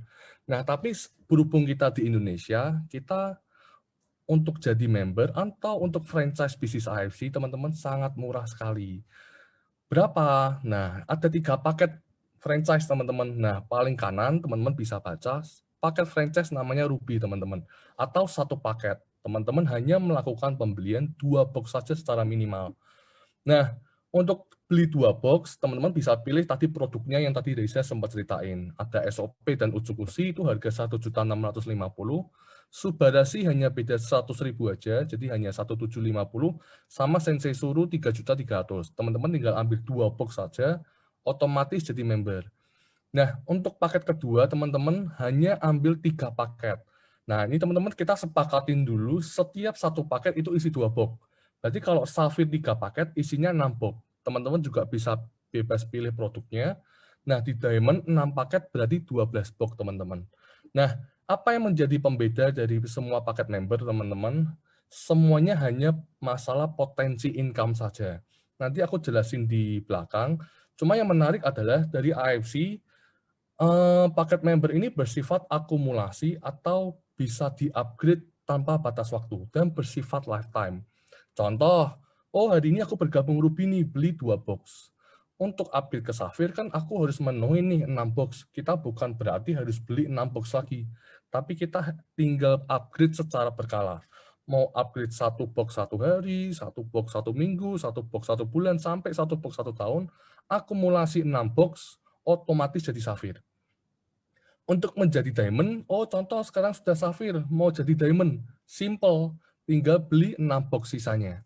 Nah, tapi berhubung kita di Indonesia, kita untuk jadi member atau untuk franchise bisnis AFC teman-teman sangat murah sekali. Berapa? Nah, ada 3 paket franchise teman-teman. Nah, paling kanan teman-teman bisa baca paket franchise namanya Ruby teman-teman, atau satu paket. Teman-teman hanya melakukan pembelian 2 box saja secara minimal. Nah, untuk beli 2 box, teman-teman bisa pilih tadi produknya yang tadi Reza sempat ceritain. Ada SOP dan Ucukushi itu harga 1.650.000. Subarashi hanya beda 100.000 aja, jadi hanya 1.750, sama Sensei Suru 3.300.000. Teman-teman tinggal ambil 2 box saja, otomatis jadi member. Nah, untuk paket kedua, teman-teman hanya ambil 3 paket. Nah, ini teman-teman kita sepakatin dulu, setiap satu paket itu isi 2 box. Berarti kalau Safir 3 paket, isinya 6 box. Teman-teman juga bisa bebas pilih produknya. Nah, di Diamond 6 paket berarti 12 box, teman-teman. Nah, apa yang menjadi pembeda dari semua paket member, teman-teman? Semuanya hanya masalah potensi income saja. Nanti aku jelasin di belakang. Cuma yang menarik adalah dari AFC, paket member ini bersifat akumulasi atau bisa di-upgrade tanpa batas waktu dan bersifat lifetime. Contoh, oh hari ini aku bergabung Ruby nih, beli 2 box. Untuk upgrade ke Safir kan aku harus menuhin nih 6 box. Kita bukan berarti harus beli 6 box lagi, tapi kita tinggal upgrade secara berkala. mau upgrade 1 box 1 hari, 1 box 1 minggu, 1 box 1 bulan, sampai 1 box 1 tahun, akumulasi 6 box, otomatis jadi safir. Untuk menjadi diamond, contoh sekarang sudah safir, mau jadi diamond, simple, tinggal beli 6 box sisanya.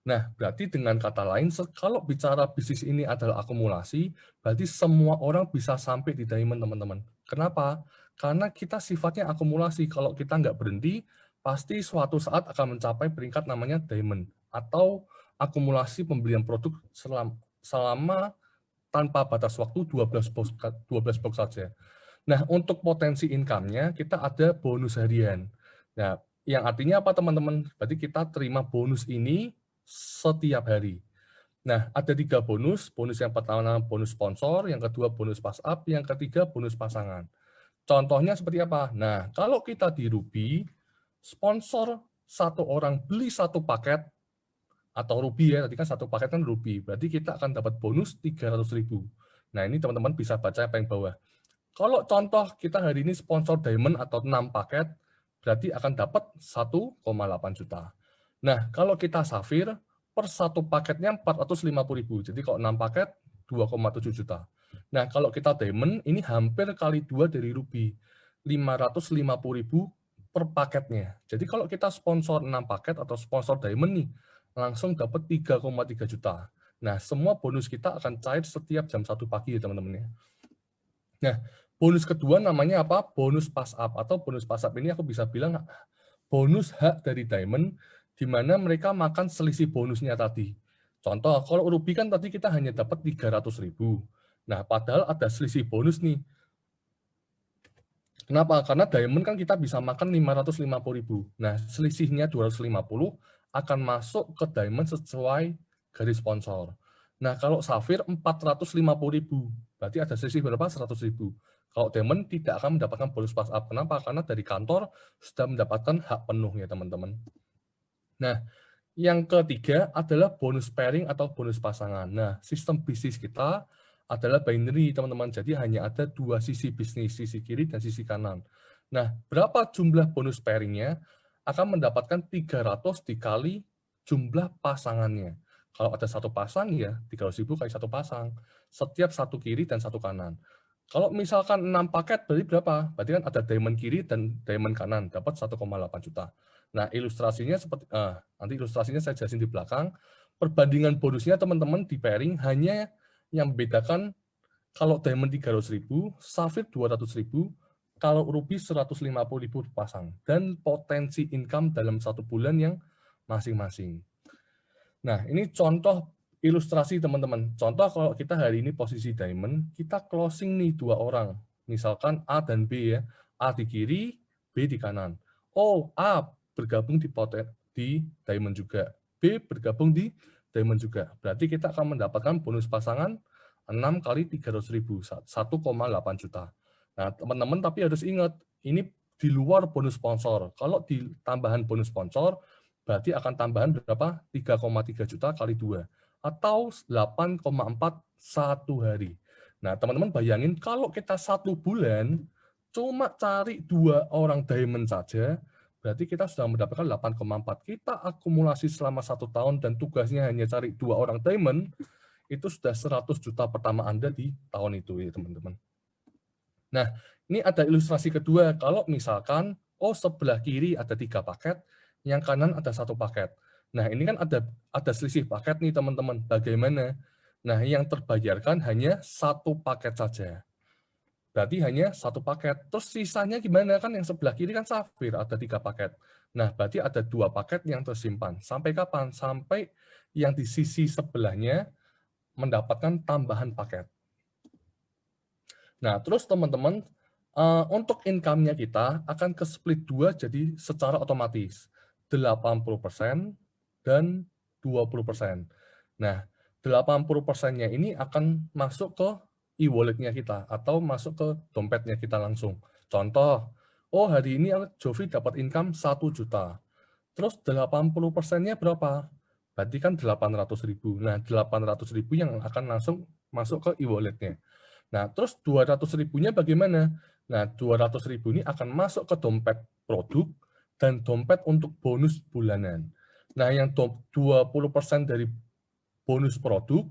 Nah, berarti dengan kata lain, kalau bicara bisnis ini adalah akumulasi, berarti semua orang bisa sampai di diamond, teman-teman. Kenapa? Karena kita sifatnya akumulasi. Kalau kita nggak berhenti, pasti suatu saat akan mencapai peringkat namanya diamond, atau akumulasi pembelian produk selama tanpa batas waktu 12 box saja. Nah, untuk potensi income-nya, kita ada bonus harian. Nah, yang artinya apa, teman-teman? Berarti kita terima bonus ini setiap hari. Nah, ada 3 bonus. Bonus yang pertama bonus sponsor, yang kedua bonus pass up, yang ketiga bonus pasangan. Contohnya seperti apa? Nah, kalau kita di Ruby, sponsor 1 orang beli 1 paket, atau Ruby ya, tadi kan 1 paket kan Ruby, berarti kita akan dapat bonus 300.000. Nah, ini teman-teman bisa baca yang bawah. Kalau contoh kita hari ini sponsor Diamond atau 6 paket, berarti akan dapat 1,8 juta. Nah, kalau kita Safir, per 1 paketnya 450.000. Jadi kalau 6 paket, 2,7 juta. Nah, kalau kita Diamond, ini hampir kali 2 dari Ruby. 550.000 per paketnya. Jadi kalau kita sponsor 6 paket atau sponsor Diamond nih, langsung dapat 3,3 juta. Nah, semua bonus kita akan cair setiap jam 1 pagi ya teman-teman ya. Nah, bonus kedua namanya apa? Bonus pass up, atau bonus pass up ini aku bisa bilang bonus hak dari Diamond, di mana mereka makan selisih bonusnya tadi. Contoh, kalau Ruby kan tadi kita hanya dapat 300.000. Nah, padahal ada selisih bonus nih. Kenapa? Karena Diamond kan kita bisa makan 550.000. Nah, selisihnya 250 akan masuk ke Diamond sesuai garis sponsor. Nah, kalau Safir 450.000. Berarti ada selisih berapa? 100.000. Kalau Diamond tidak akan mendapatkan bonus pass up. Kenapa? Karena dari kantor sudah mendapatkan hak penuh ya teman-teman. Nah, yang ketiga adalah bonus pairing atau bonus pasangan. Nah, sistem bisnis kita adalah binary teman-teman. Jadi hanya ada 2 sisi bisnis, sisi kiri dan sisi kanan. Nah, berapa jumlah bonus pairingnya? Akan mendapatkan 300 dikali jumlah pasangannya. Kalau ada 1 pasang ya 300.000 kali 1 pasang. Setiap 1 kiri dan 1 kanan. Kalau misalkan 6 paket berarti berapa? Berarti kan ada diamond kiri dan diamond kanan, dapat 1,8 juta. Nah, ilustrasinya seperti nanti ilustrasinya saya jelasin di belakang. Perbandingan bonusnya teman-teman di pairing hanya yang membedakan kalau diamond 300.000, Safir 200.000, kalau Ruby 150.000 pasang, dan potensi income dalam 1 bulan yang masing-masing. Nah, ini contoh ilustrasi teman-teman. Contoh kalau kita hari ini posisi diamond, kita closing nih 2 orang. Misalkan A dan B ya. A di kiri, B di kanan. A bergabung di diamond juga. B bergabung di diamond juga. Berarti kita akan mendapatkan bonus pasangan 6 kali 300.000, 1,8 juta. Nah, teman-teman tapi harus ingat, ini di luar bonus sponsor. Kalau di tambahan bonus sponsor, berarti akan tambahan berapa? 3,3 juta kali 2. Atau 8,4 satu hari. Nah, teman-teman bayangin kalau kita 1 bulan cuma cari 2 orang diamond saja, berarti kita sudah mendapatkan 8,4. Kita akumulasi selama 1 tahun dan tugasnya hanya cari 2 orang diamond, itu sudah 100 juta pertama Anda di tahun itu ya teman-teman. Nah, ini ada ilustrasi kedua. Kalau misalkan, sebelah kiri ada 3 paket, yang kanan ada 1 paket. Nah, ini kan ada selisih paket nih teman-teman. Bagaimana? Nah, yang terbayarkan hanya 1 paket saja. Berarti hanya 1 paket. Terus sisanya gimana? Kan yang sebelah kiri kan Safir, ada 3 paket. Nah, berarti ada 2 paket yang tersimpan. Sampai kapan? Sampai yang di sisi sebelahnya mendapatkan tambahan paket. Nah, terus teman-teman, untuk income-nya kita akan ke split 2 jadi secara otomatis. 80% dan 20%. Nah, 80%-nya ini akan masuk ke e-wallet-nya kita atau masuk ke dompetnya kita langsung. Contoh, hari ini Jovi dapat income 1 juta. Terus 80%-nya berapa? Berarti kan 800.000. Nah, 800.000 yang akan langsung masuk ke e-wallet-nya. Nah, terus 200.000-nya bagaimana? Nah, 200.000 ini akan masuk ke dompet produk dan dompet untuk bonus bulanan. Nah, yang 20% dari bonus produk,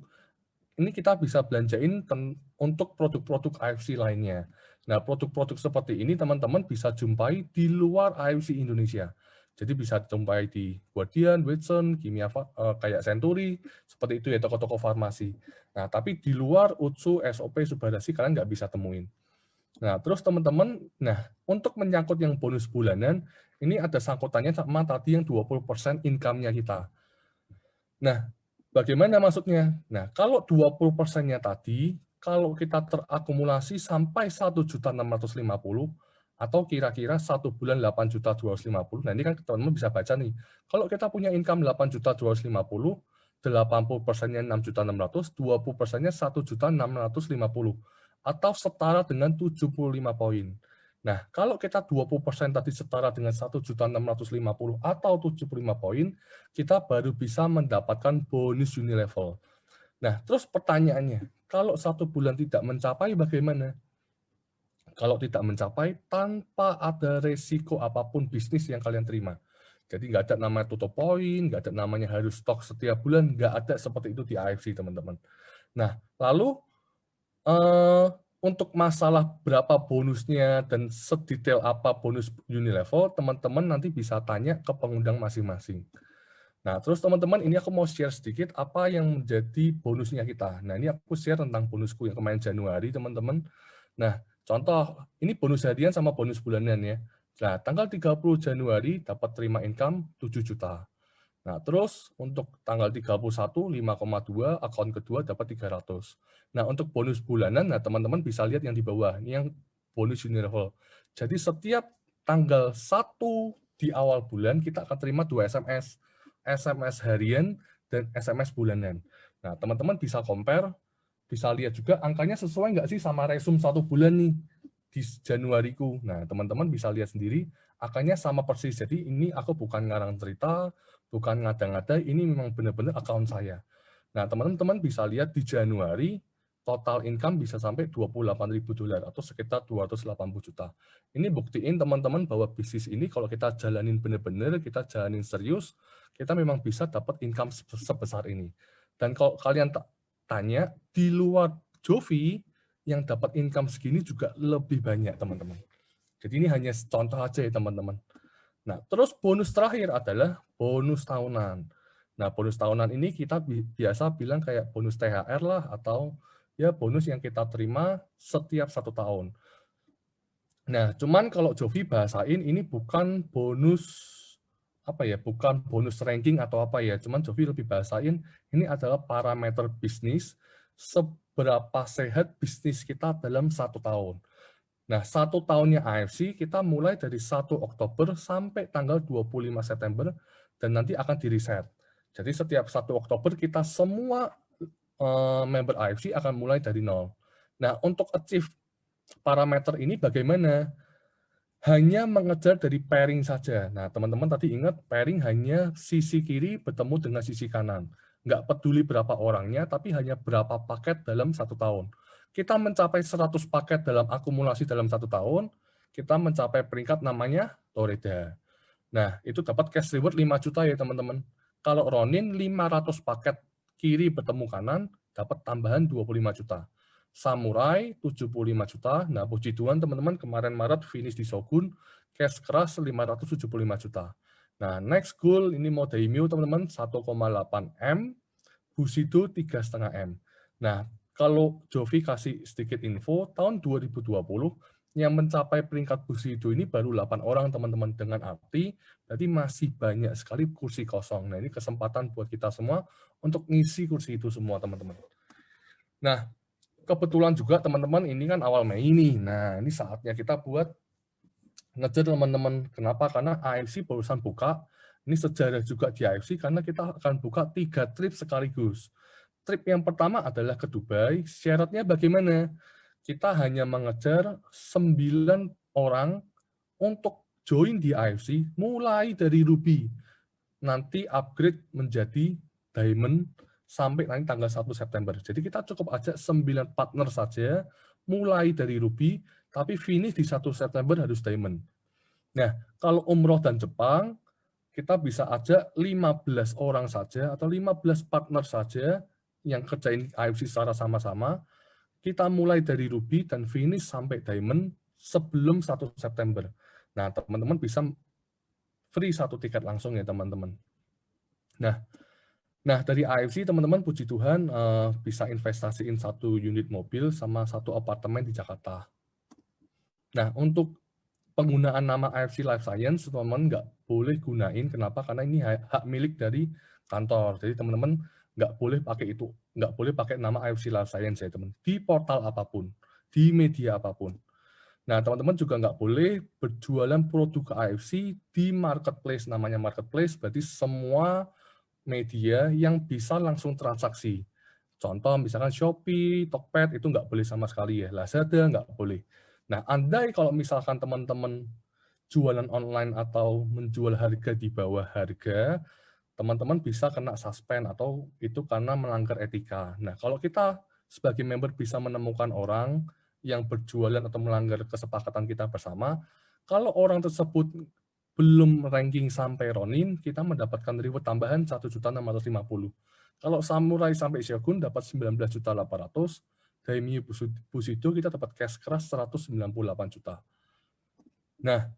ini kita bisa belanjain untuk produk-produk AFC lainnya. Nah, produk-produk seperti ini teman-teman bisa jumpai di luar AFC Indonesia. Jadi bisa jumpai di Guardian, Watson, Kimia kayak Century, seperti itu ya, toko-toko farmasi. Nah, tapi di luar Utsu, SOP, Subhadasi kalian nggak bisa temuin. Nah, terus teman-teman, untuk menyangkut yang bonus bulanan, ini ada sangkutannya sama tadi yang 20% income-nya kita. Nah, bagaimana maksudnya? Nah, kalau 20%-nya tadi, kalau kita terakumulasi sampai 1.650.000 atau kira-kira 1 bulan 8.250.000. Nah, ini kan teman-teman bisa baca nih. Kalau kita punya income 8.250.000, 80%-nya 6.600.000, 20%-nya 1.650.000 atau setara dengan 75 poin. Nah, kalau kita 20% tadi setara dengan 1.650.000 atau 75 poin, kita baru bisa mendapatkan bonus Unilevel. Nah, terus pertanyaannya, kalau 1 bulan tidak mencapai bagaimana? Kalau tidak mencapai, tanpa ada resiko apapun bisnis yang kalian terima. Jadi nggak ada namanya tutup poin, nggak ada namanya harus stok setiap bulan, nggak ada seperti itu di AFC, teman-teman. Nah, lalu untuk masalah berapa bonusnya dan sedetail apa bonus Unilevel, teman-teman nanti bisa tanya ke pengundang masing-masing. Nah, terus teman-teman, ini aku mau share sedikit apa yang menjadi bonusnya kita. Nah, ini aku share tentang bonusku yang kemarin Januari, teman-teman. Nah, contoh, ini bonus harian sama bonus bulanan ya. Nah, tanggal 30 Januari dapat terima income 7 juta. Nah, terus untuk tanggal 31, 5,2, akun kedua dapat 300. Nah, untuk bonus bulanan, nah teman-teman bisa lihat yang di bawah. Ini yang bonus Unilevel. Jadi setiap tanggal 1 di awal bulan, kita akan terima 2 SMS. SMS harian dan SMS bulanan. Nah, teman-teman bisa compare, bisa lihat juga angkanya sesuai nggak sih sama resume 1 bulan nih di Januariku. Nah, teman-teman bisa lihat sendiri, angkanya sama persis. Jadi ini aku bukan ngarang cerita, bukan ngada-ngada, ini memang benar-benar account saya. Nah, teman-teman bisa lihat di Januari, total income bisa sampai $28.000 atau sekitar 280 juta. Ini buktiin teman-teman bahwa bisnis ini kalau kita jalanin benar-benar, kita jalanin serius, kita memang bisa dapat income sebesar ini. Dan kalau kalian tanya, di luar Jovi, yang dapat income segini juga lebih banyak, teman-teman. Jadi ini hanya contoh aja ya, teman-teman. Nah, terus bonus terakhir adalah bonus tahunan. Nah, bonus tahunan ini kita biasa bilang kayak bonus THR lah, atau ya bonus yang kita terima setiap 1 tahun. Nah, cuman kalau Jovi bahasain ini bukan bonus apa ya, bukan bonus ranking atau apa ya, cuman Jovi lebih bahasain ini adalah parameter bisnis, seberapa sehat bisnis kita dalam 1 tahun. Nah, 1 tahunnya AFC kita mulai dari 1 Oktober sampai tanggal 25 September dan nanti akan di-reset. Jadi setiap 1 Oktober kita semua member AFC akan mulai dari 0. Nah, untuk achieve parameter ini bagaimana? Hanya mengejar dari pairing saja. Nah, teman-teman tadi ingat pairing hanya sisi kiri bertemu dengan sisi kanan. Nggak peduli berapa orangnya, tapi hanya berapa paket dalam 1 tahun. Kita mencapai 100 paket dalam akumulasi dalam 1 tahun, kita mencapai peringkat namanya Toreda. Nah, itu dapat cash reward 5 juta ya teman-teman. Kalau Ronin 500 paket kiri bertemu kanan, dapat tambahan 25 juta. Samurai 75 juta. Nah, puji Tuhan teman-teman, kemarin Maret finish di Shogun, cash keras 575 juta. Nah, next goal ini mau Daimyo teman-teman 1,8 M, Bushido 3,5 M. Nah, kalau Jovi kasih sedikit info, tahun 2020 yang mencapai peringkat Bushido ini baru 8 orang teman-teman, dengan arti berarti masih banyak sekali kursi kosong. Nah, ini kesempatan buat kita semua untuk ngisi kursi itu semua teman-teman. Nah, kebetulan juga teman-teman ini kan awal Mei ini. Nah, ini saatnya kita buat ngejar teman-teman. Kenapa? Karena AFC barusan buka. Ini sejarah juga di AFC karena kita akan buka 3 trip sekaligus. Trip yang pertama adalah ke Dubai. Syaratnya bagaimana? Kita hanya mengejar 9 orang untuk join di AFC mulai dari Ruby. Nanti upgrade menjadi Diamond sampai nanti tanggal 1 September. Jadi kita cukup ajak 9 partner saja, mulai dari Ruby, tapi finish di 1 September harus Diamond. Nah, kalau umroh dan Jepang, kita bisa ajak 15 orang saja atau 15 partner saja yang kerjain AFC secara sama-sama. Kita mulai dari Ruby dan finish sampai Diamond sebelum 1 September. Nah, teman-teman bisa free 1 tiket langsung ya, teman-teman. Nah, dari AFC, teman-teman puji Tuhan bisa investasiin 1 unit mobil sama 1 apartemen di Jakarta. Nah, untuk penggunaan nama AFC Life Science, teman-teman nggak boleh gunain. Kenapa? Karena ini hak milik dari kantor. Jadi teman-teman nggak boleh pakai itu, nggak boleh pakai nama AFC Life Science ya teman. Di portal apapun, di media apapun. Nah, teman-teman juga nggak boleh berjualan produk AFC di marketplace. Namanya marketplace berarti semua media yang bisa langsung transaksi. Contoh misalkan Shopee, Tokped itu nggak boleh sama sekali ya. Lazada nggak boleh. Nah, andai kalau misalkan teman-teman jualan online atau menjual harga di bawah harga, teman-teman bisa kena suspend atau itu karena melanggar etika. Nah, kalau kita sebagai member bisa menemukan orang yang berjualan atau melanggar kesepakatan kita bersama, kalau orang tersebut belum ranking sampai Ronin, kita mendapatkan reward tambahan 1.650.000. Kalau Samurai sampai Shogun dapat 19.800.000, Daimyo Bushido kita dapat cash keras 198 juta. Nah,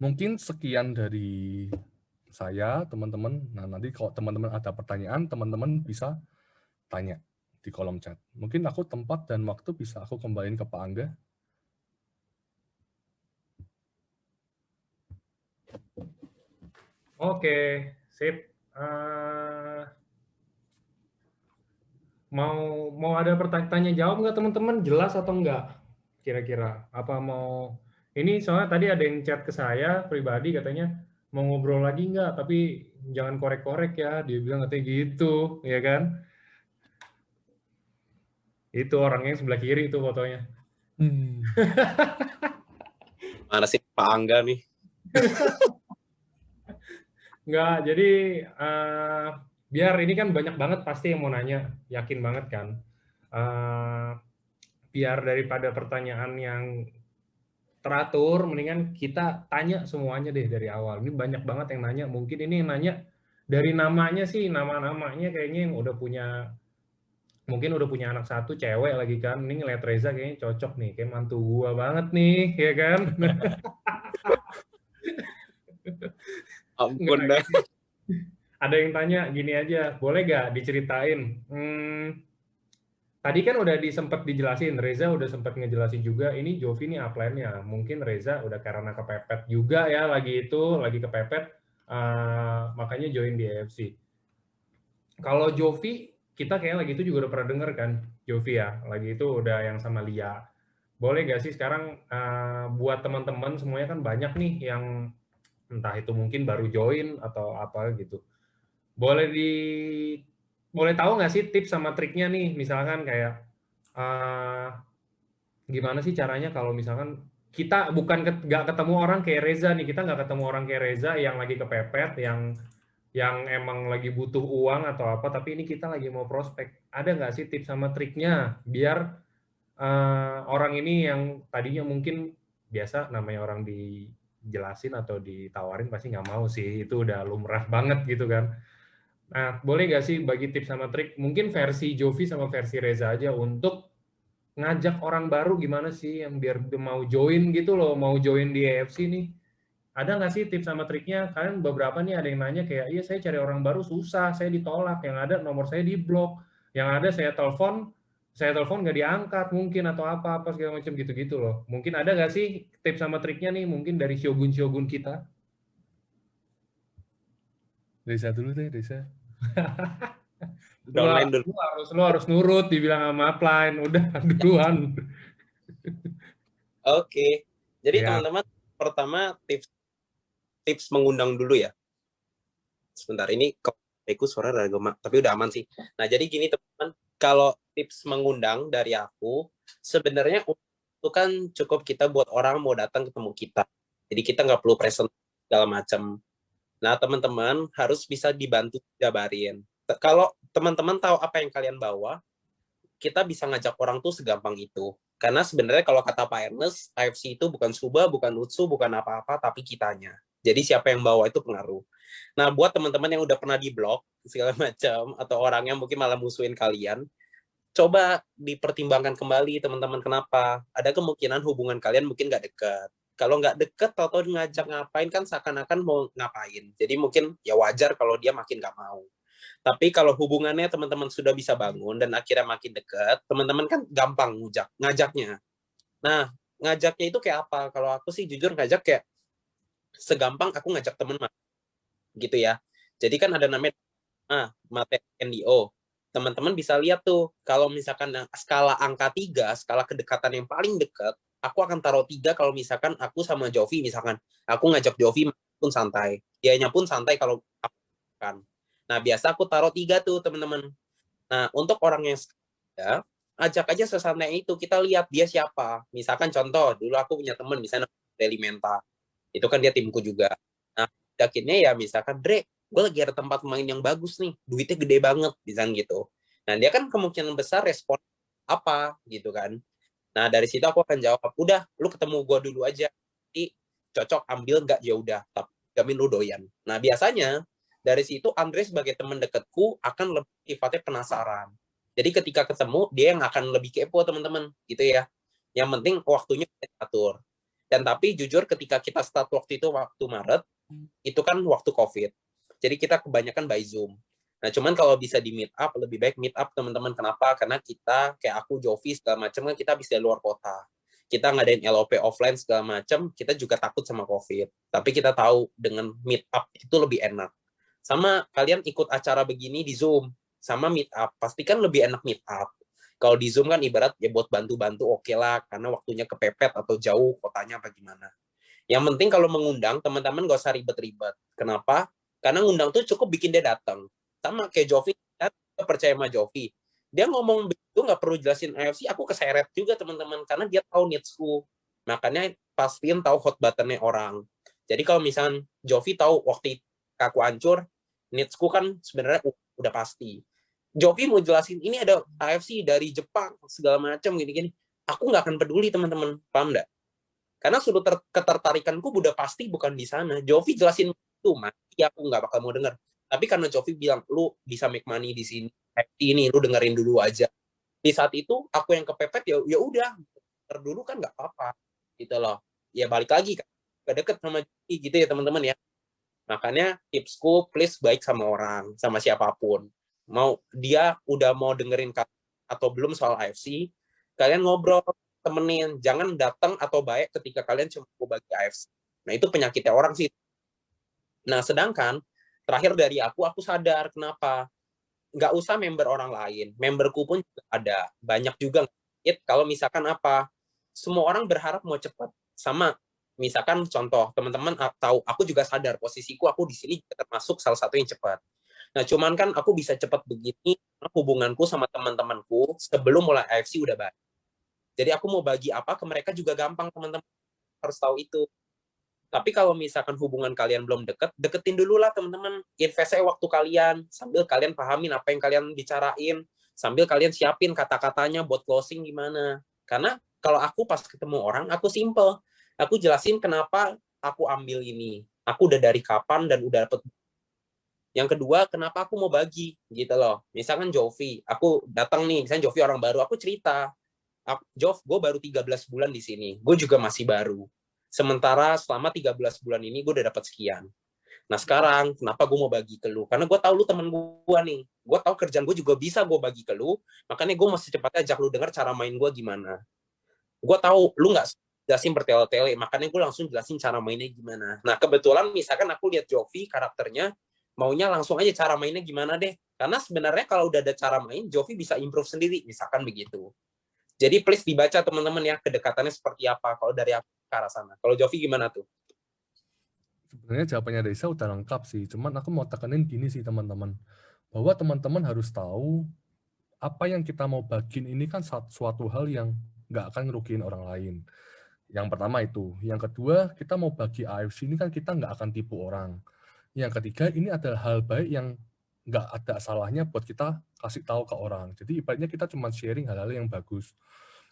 mungkin sekian dari saya, teman-teman. Nah, nanti kalau teman-teman ada pertanyaan, teman-teman bisa tanya di kolom chat. Mungkin aku tempat dan waktu bisa aku kembaliin ke Pak Angga. Oke, sip. Mau ada pertanyaan jawab nggak teman-teman? Jelas atau enggak? Kira-kira apa mau ini soalnya tadi ada yang chat ke saya pribadi katanya mau ngobrol lagi nggak? Tapi jangan korek-korek ya. Dia bilang katanya gitu, ya kan? Itu orangnya yang sebelah kiri itu fotonya. Mana sih Pak Angga nih? Enggak, jadi biar ini kan banyak banget pasti yang mau nanya, yakin banget kan. Biar daripada pertanyaan yang teratur, mendingan kita tanya semuanya deh dari awal. Ini banyak banget yang nanya, mungkin ini yang nanya dari namanya sih, nama-namanya kayaknya yang udah punya, mungkin udah punya anak 1 cewek lagi kan. Ini ngeliat Reza kayaknya cocok nih, kayak mantu gua banget nih, ya kan? Ampun dah. Ada yang tanya gini aja, boleh gak diceritain? Tadi kan udah sempat dijelasin, Reza udah sempat ngejelasin juga, ini Jovi nih upline-nya. Mungkin Reza udah karena kepepet juga ya, lagi kepepet, makanya join di AFC. Kalau Jovi, kita kayaknya lagi itu juga udah pernah denger kan, Jovi ya, lagi itu udah yang sama Lia. Boleh gak sih sekarang buat teman-teman semuanya kan banyak nih yang entah itu mungkin baru join atau apa gitu. Boleh tahu nggak sih tips sama triknya nih, misalkan kayak gimana sih caranya kalau misalkan kita nggak ketemu orang kayak Reza nih, kita nggak ketemu orang kayak Reza yang lagi kepepet, yang emang lagi butuh uang atau apa, tapi ini kita lagi mau prospek. Ada nggak sih tips sama triknya biar orang ini yang tadinya mungkin biasa namanya orang dijelasin atau ditawarin pasti nggak mau sih, itu udah lumrah banget gitu kan. Nah, boleh nggak sih bagi tips sama trik, mungkin versi Jovi sama versi Reza aja untuk ngajak orang baru gimana sih yang biar mau join gitu loh, mau join di AFC nih. Ada nggak sih tips sama triknya? Kalian beberapa nih ada yang nanya kayak, iya saya cari orang baru susah, saya ditolak, yang ada nomor saya di blok, yang ada saya telepon nggak diangkat mungkin atau apa segala macam gitu-gitu loh. Mungkin ada nggak sih tips sama triknya nih mungkin dari Shogun kita? Reza dulu deh, Reza. Lu harus nurut dibilang sama upline, udah duluan. Oke. Jadi Ya. teman-teman, pertama tips mengundang dulu ya. Sebentar, ini aku suara agak gemak, tapi udah aman sih. Nah, jadi gini teman-teman, kalau tips mengundang dari aku, sebenarnya itu kan cukup kita buat orang mau datang ketemu kita. Jadi kita nggak perlu present segala macam. Nah, teman-teman harus bisa dibantu jabarin. Kalau teman-teman tahu apa yang kalian bawa, kita bisa ngajak orang tuh segampang itu. Karena sebenarnya kalau kata Pak Ernest, AFC itu bukan Suba, bukan Utsu, bukan apa-apa, tapi kitanya. Jadi siapa yang bawa itu pengaruh. Nah, buat teman-teman yang udah pernah di-blok, segala macam, atau orang yang mungkin malah musuhin kalian, coba dipertimbangkan kembali teman-teman kenapa. Ada kemungkinan hubungan kalian mungkin nggak dekat. Kalau nggak deket, atau ngajak ngapain, kan seakan-akan mau ngapain. Jadi mungkin ya wajar kalau dia makin nggak mau. Tapi kalau hubungannya teman-teman sudah bisa bangun dan akhirnya makin dekat, teman-teman kan gampang ngajaknya. Nah, ngajaknya itu kayak apa? Kalau aku sih jujur ngajak kayak segampang aku ngajak temen gitu ya. Jadi kan ada namanya materi NDO. Teman-teman bisa lihat tuh, kalau misalkan skala angka 3, skala kedekatan yang paling dekat, aku akan taruh 3 kalau misalkan aku sama Jovi, misalkan aku ngajak Jovi pun santai. Dianya pun santai kalau aku kan. Nah, biasa aku taruh 3 tuh, teman-teman. Nah, untuk orang yang ya, ajak aja sesantai itu, kita lihat dia siapa. Misalkan contoh, dulu aku punya teman, misalnya Delimenta. Itu kan dia timku juga. Nah, akhirnya ya misalkan, Dre, gue lagi ada tempat main yang bagus nih, duitnya gede banget, misalnya gitu. Nah, dia kan kemungkinan besar respon apa, gitu kan. Nah, dari situ aku akan jawab, udah, lu ketemu gue dulu aja. Nanti cocok, ambil, nggak, ya udah. Tapi jamin lu doyan. Nah, biasanya, dari situ Andre sebagai teman dekatku akan lebih sifatnya penasaran. Jadi ketika ketemu, dia yang akan lebih kepo, teman-teman. Gitu ya. Yang penting waktunya kita atur. Dan tapi jujur ketika kita start waktu itu, waktu Maret, itu kan waktu COVID. Jadi kita kebanyakan by Zoom. Nah, cuman kalau bisa di meet up, lebih baik meet up, teman-teman. Kenapa? Karena kita, kayak aku, Jovi, segala macam, kan kita bisa di luar kota. Kita ngadain LOP offline segala macam, kita juga takut sama COVID. Tapi kita tahu dengan meet up itu lebih enak. Sama kalian ikut acara begini di Zoom, sama meet up, pastikan lebih enak meet up. Kalau di Zoom kan ibarat ya buat bantu-bantu oke lah, karena waktunya kepepet atau jauh kotanya apa gimana. Yang penting kalau mengundang, teman-teman gak usah ribet-ribet. Kenapa? Karena ngundang tuh cukup bikin dia datang. Sama kayak Jovi, saya percaya sama Jovi. Dia ngomong begitu nggak perlu jelasin AFC, aku keseret juga teman-teman, karena dia tahu needs-ku. Makanya pastiin tahu hot button-nya orang. Jadi kalau misalnya Jovi tahu waktu aku hancur, needs-ku kan sebenarnya udah pasti. Jovi mau jelasin, ini ada AFC dari Jepang, segala macam gini-gini. Aku nggak akan peduli, teman-teman. Paham nggak? Karena sudut ketertarikanku udah pasti bukan di sana. Jovi jelasin itu, mati aku nggak bakal mau denger. Tapi karena Jovi bilang, lu bisa make money di sini, ini lu dengerin dulu aja. Di saat itu, aku yang kepepet, ya udah, dulu kan nggak apa-apa, gitu loh. Ya balik lagi, kan, gak deket sama Jovi, gitu ya teman-teman ya. Makanya tipsku, please baik sama orang, sama siapapun. Mau dia udah mau dengerin atau belum soal AFC, kalian ngobrol, temenin, jangan datang atau baik ketika kalian cuma mau bagi AFC. Nah, itu penyakitnya orang sih. Nah, sedangkan terakhir dari aku sadar kenapa. Nggak usah member orang lain. Memberku pun juga ada. Banyak juga kalau misalkan apa, semua orang berharap mau cepat. Sama, misalkan contoh, teman-teman tahu, aku juga sadar posisiku, aku di sini termasuk salah satu yang cepat. Nah, cuman kan aku bisa cepat begini, hubunganku sama teman-temanku sebelum mulai AFC udah baik. Jadi aku mau bagi apa ke mereka juga gampang, teman-teman harus tahu itu. Tapi kalau misalkan hubungan kalian belum deket, deketin dulu lah teman-teman. Invest waktu kalian, sambil kalian pahamin apa yang kalian bicarain, sambil kalian siapin kata-katanya buat closing gimana. Karena kalau aku pas ketemu orang, aku simple. Aku jelasin kenapa aku ambil ini. Aku udah dari kapan dan udah dapet. Yang kedua, kenapa aku mau bagi gitu loh. Misalkan Jovi, aku datang nih, misalnya Jovi orang baru, aku cerita. Jov, gue baru 13 bulan di sini. Gue juga masih baru. Sementara selama 13 bulan ini gue udah dapat sekian. Nah sekarang, kenapa gue mau bagi ke lu? Karena gue tahu lu temen gue nih. Gue tahu kerjaan gue juga bisa gue bagi ke lu. Makanya gue mesti cepatnya ajak lu denger cara main gue gimana. Gue tahu lu nggak jelasin bertele-tele. Makanya gue langsung jelasin cara mainnya gimana. Nah kebetulan misalkan aku lihat Jovi karakternya, maunya langsung aja cara mainnya gimana deh. Karena sebenarnya kalau udah ada cara main, Jovi bisa improve sendiri. Misalkan begitu. Jadi please dibaca teman-teman ya, kedekatannya seperti apa kalau dari aku ke arah sana. Kalau Jovi gimana tuh? Sebenarnya jawabannya Reza udah lengkap sih, cuman aku mau tekenin gini sih teman-teman, bahwa teman-teman harus tahu apa yang kita mau bagiin ini kan suatu hal yang nggak akan ngerugiin orang lain. Yang pertama itu. Yang kedua, kita mau bagi AFC ini kan kita nggak akan tipu orang. Yang ketiga, ini adalah hal baik yang nggak ada salahnya buat kita kasih tahu ke orang. Jadi ibaratnya kita cuma sharing hal-hal yang bagus.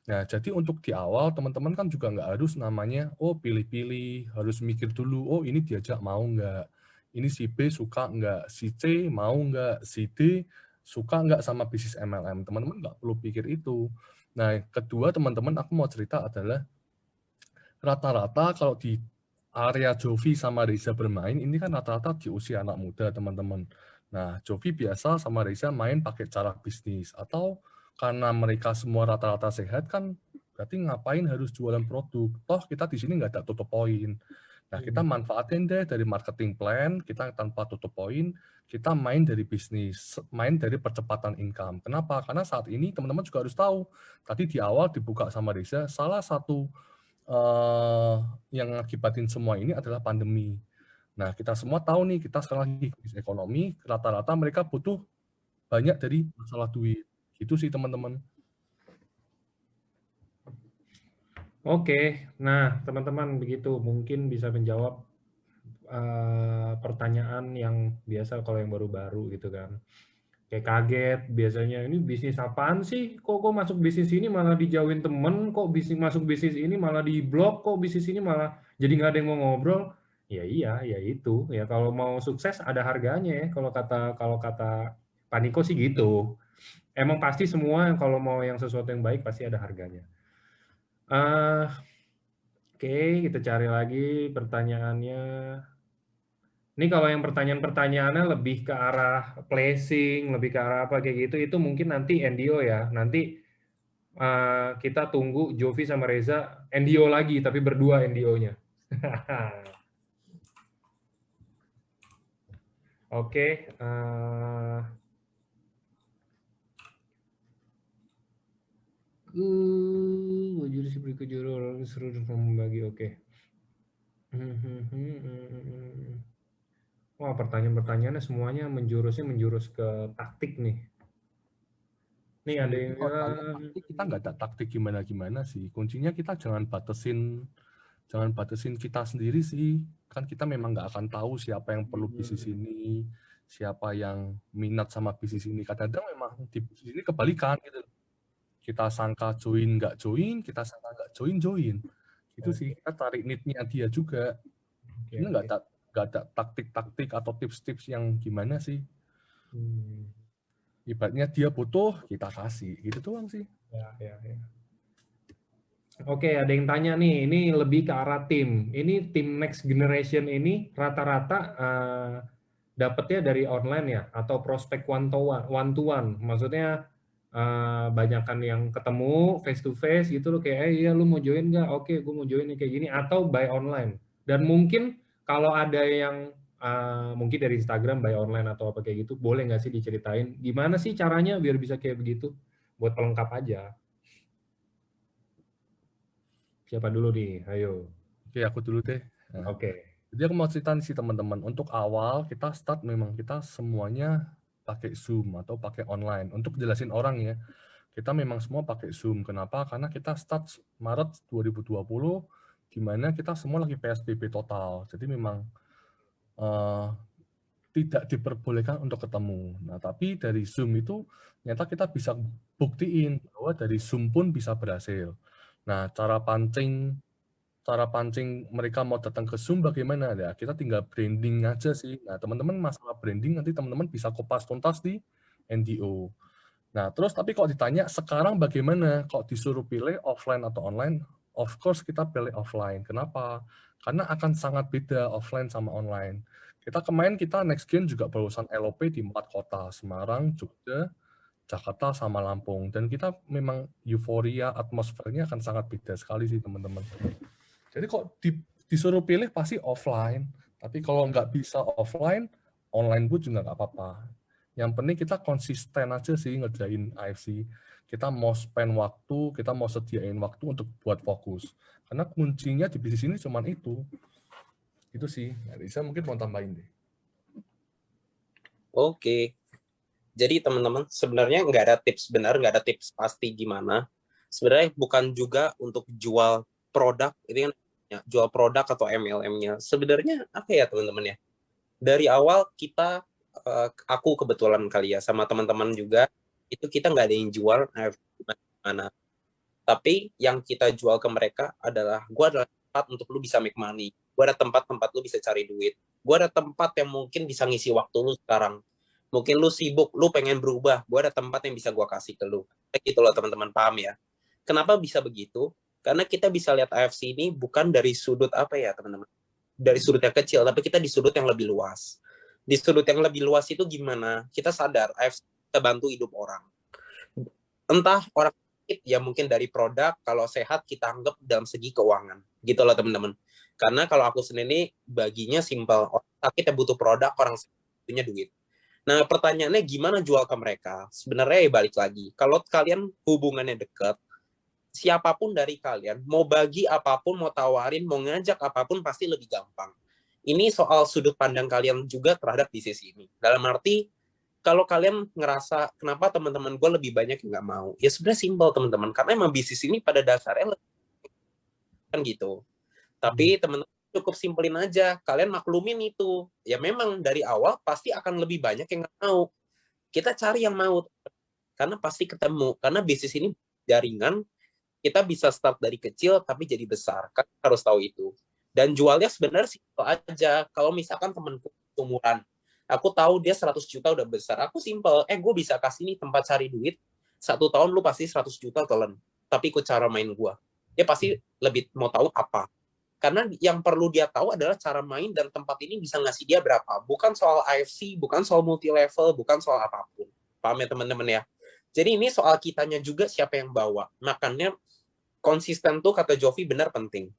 Nah, jadi untuk di awal teman-teman kan juga nggak harus namanya, oh pilih-pilih, harus mikir dulu, oh ini diajak mau nggak, ini si B suka nggak, si C mau nggak, si D suka nggak sama bisnis MLM. Teman-teman nggak perlu pikir itu. Nah, kedua teman-teman aku mau cerita adalah rata-rata kalau di area Jovi sama Reza bermain, ini kan rata-rata di usia anak muda teman-teman. Nah, Jovi biasa sama Reza main pakai cara bisnis, atau karena mereka semua rata-rata sehat kan, berarti ngapain harus jualan produk? Toh kita di sini nggak ada tutup poin. Nah, kita manfaatin deh dari marketing plan, kita tanpa tutup poin, kita main dari bisnis, main dari percepatan income. Kenapa? Karena saat ini teman-teman juga harus tahu, tadi di awal dibuka sama Reza, salah satu yang ngakibatin semua ini adalah pandemi. Nah, kita semua tahu nih, kita sekarang lagi krisis ekonomi, rata-rata mereka butuh banyak dari masalah duit. Gitu sih, teman-teman. Oke, nah teman-teman begitu mungkin bisa menjawab pertanyaan yang biasa kalau yang baru-baru gitu kan. Kayak kaget biasanya, ini bisnis apaan sih? Kok masuk bisnis ini malah dijauhin temen? Kok masuk bisnis ini malah di blok? Kok bisnis ini malah jadi nggak ada yang mau ngobrol? Ya iya, ya itu. Ya kalau mau sukses ada harganya ya. Kalau kata Pak Niko sih gitu. Emang pasti semua kalau mau yang sesuatu yang baik pasti ada harganya. Oke, kita cari lagi pertanyaannya. Ini kalau yang pertanyaan-pertanyaannya lebih ke arah placing, lebih ke arah apa kayak gitu, itu mungkin nanti NDO ya. Nanti kita tunggu Jovi sama Reza NDO lagi, tapi berdua NDO-nya. Oke. Jurus berikut jurus seru membagi. Oke. Wah, pertanyaan-pertanyaannya semuanya menjurus ke taktik nih. Nih ada yang kita nggak ada taktik gimana-gimana sih. Kuncinya kita jangan batasin kita sendiri sih. Kan kita memang nggak akan tahu siapa yang perlu bisnis ini, siapa yang minat sama bisnis ini. Kadang-kadang memang di bisnis ini kebalikan gitu. Kita sangka join, nggak join, kita sangka nggak join. Itu sih, kita tarik need-nya dia juga. Ini nggak ada taktik-taktik atau tips-tips yang gimana sih. Ibaratnya dia butuh, kita kasih. Gitu doang sih. Ya. Oke, ada yang tanya nih, ini lebih ke arah tim. Ini tim next generation ini rata-rata dapatnya dari online ya, atau prospek one to one. Maksudnya banyakan yang ketemu face to face gitu loh, kayak iya lu mau join nggak? Oke, gue mau join kayak gini, atau buy online. Dan mungkin kalau ada yang mungkin dari Instagram buy online atau apa kayak gitu, boleh nggak sih diceritain gimana sih caranya biar bisa kayak begitu? Buat pelengkap aja. Siapa dulu nih? Ayo. Oke, aku dulu deh. Nah, Oke. Jadi aku mau cerita sih teman-teman. Untuk awal kita start memang kita semuanya pakai Zoom atau pakai online. Untuk jelasin orang ya, kita memang semua pakai Zoom. Kenapa? Karena kita start Maret 2020, di mana kita semua lagi PSBB total. Jadi memang tidak diperbolehkan untuk ketemu. Nah, tapi dari Zoom itu ternyata kita bisa buktiin bahwa dari Zoom pun bisa berhasil. Nah, cara pancing mereka mau datang ke Zoom bagaimana? Ya, kita tinggal branding aja sih. Nah, teman-teman masalah branding nanti teman-teman bisa kupas tuntas di NDO. Nah, terus tapi kalau ditanya sekarang bagaimana? Kalau disuruh pilih offline atau online, of course kita pilih offline. Kenapa? Karena akan sangat beda offline sama online. Kita next gen juga berurusan LOP di 4 kota, Semarang, Jogja, Jakarta, sama Lampung. Dan kita memang euforia, atmosfernya akan sangat beda sekali sih teman-teman. Jadi kok disuruh pilih pasti offline. Tapi kalau nggak bisa offline, online pun juga nggak apa-apa. Yang penting kita konsisten aja sih ngerjain AFC. Kita mau spend waktu, kita mau sediain waktu untuk buat fokus. Karena kuncinya di bisnis ini cuma itu. Itu sih. Nah, Risa mungkin mau tambahin deh. Oke. Jadi teman-teman, sebenarnya nggak ada tips benar, nggak ada tips pasti gimana. Sebenarnya bukan juga untuk jual produk, itu kan jual produk atau MLM-nya. Sebenarnya apa ya teman-teman ya? Dari awal kita, aku kebetulan kali ya, sama teman-teman juga, itu kita nggak ada yang jual gimana. Tapi yang kita jual ke mereka adalah, gue adalah tempat untuk lu bisa make money. Gue ada tempat-tempat lu bisa cari duit. Gue ada tempat yang mungkin bisa ngisi waktu lu sekarang. Mungkin lu sibuk, lu pengen berubah. Gue ada tempat yang bisa gue kasih ke lu. Kayak gitu loh teman-teman, paham ya? Kenapa bisa begitu? Karena kita bisa lihat AFC ini bukan dari sudut apa ya teman-teman? Dari sudut yang kecil, tapi kita di sudut yang lebih luas. Di sudut yang lebih luas itu gimana? Kita sadar AFC kita bantu hidup orang. Entah orang sakit ya mungkin dari produk, kalau sehat kita anggap dalam segi keuangan. Gitu loh teman-teman. Karena kalau aku sendiri baginya simpel. Orang sakit ya butuh produk, orang sakit punya duit. Nah, pertanyaannya gimana jual ke mereka? Sebenarnya ya balik lagi. Kalau kalian hubungannya dekat, siapapun dari kalian, mau bagi apapun, mau tawarin, mau ngajak apapun, pasti lebih gampang. Ini soal sudut pandang kalian juga terhadap bisnis ini. Dalam arti, kalau kalian ngerasa, kenapa teman-teman gue lebih banyak yang nggak mau? Ya sebenarnya simpel teman-teman, karena emang bisnis ini pada dasarnya kan gitu. Tapi teman-teman cukup simpelin aja, kalian maklumin itu. Ya memang dari awal pasti akan lebih banyak yang nggak mau. Kita cari yang mau, karena pasti ketemu. Karena bisnis ini jaringan, kita bisa start dari kecil tapi jadi besar. Kan harus tahu itu. Dan jualnya sebenarnya simpel aja. Kalau misalkan temanku umuran, aku tahu dia 100 juta udah besar. Aku simpel, gue bisa kasih nih tempat cari duit. 1 tahun lu pasti 100 juta telan. Tapi ikut cara main gue. Dia pasti lebih mau tahu apa. Karena yang perlu dia tahu adalah cara main dan tempat ini bisa ngasih dia berapa. Bukan soal AFC, bukan soal multi level, bukan soal apapun. Paham ya teman-teman ya? Jadi ini soal kitanya juga siapa yang bawa. Makanya konsisten tuh kata Jovi benar penting.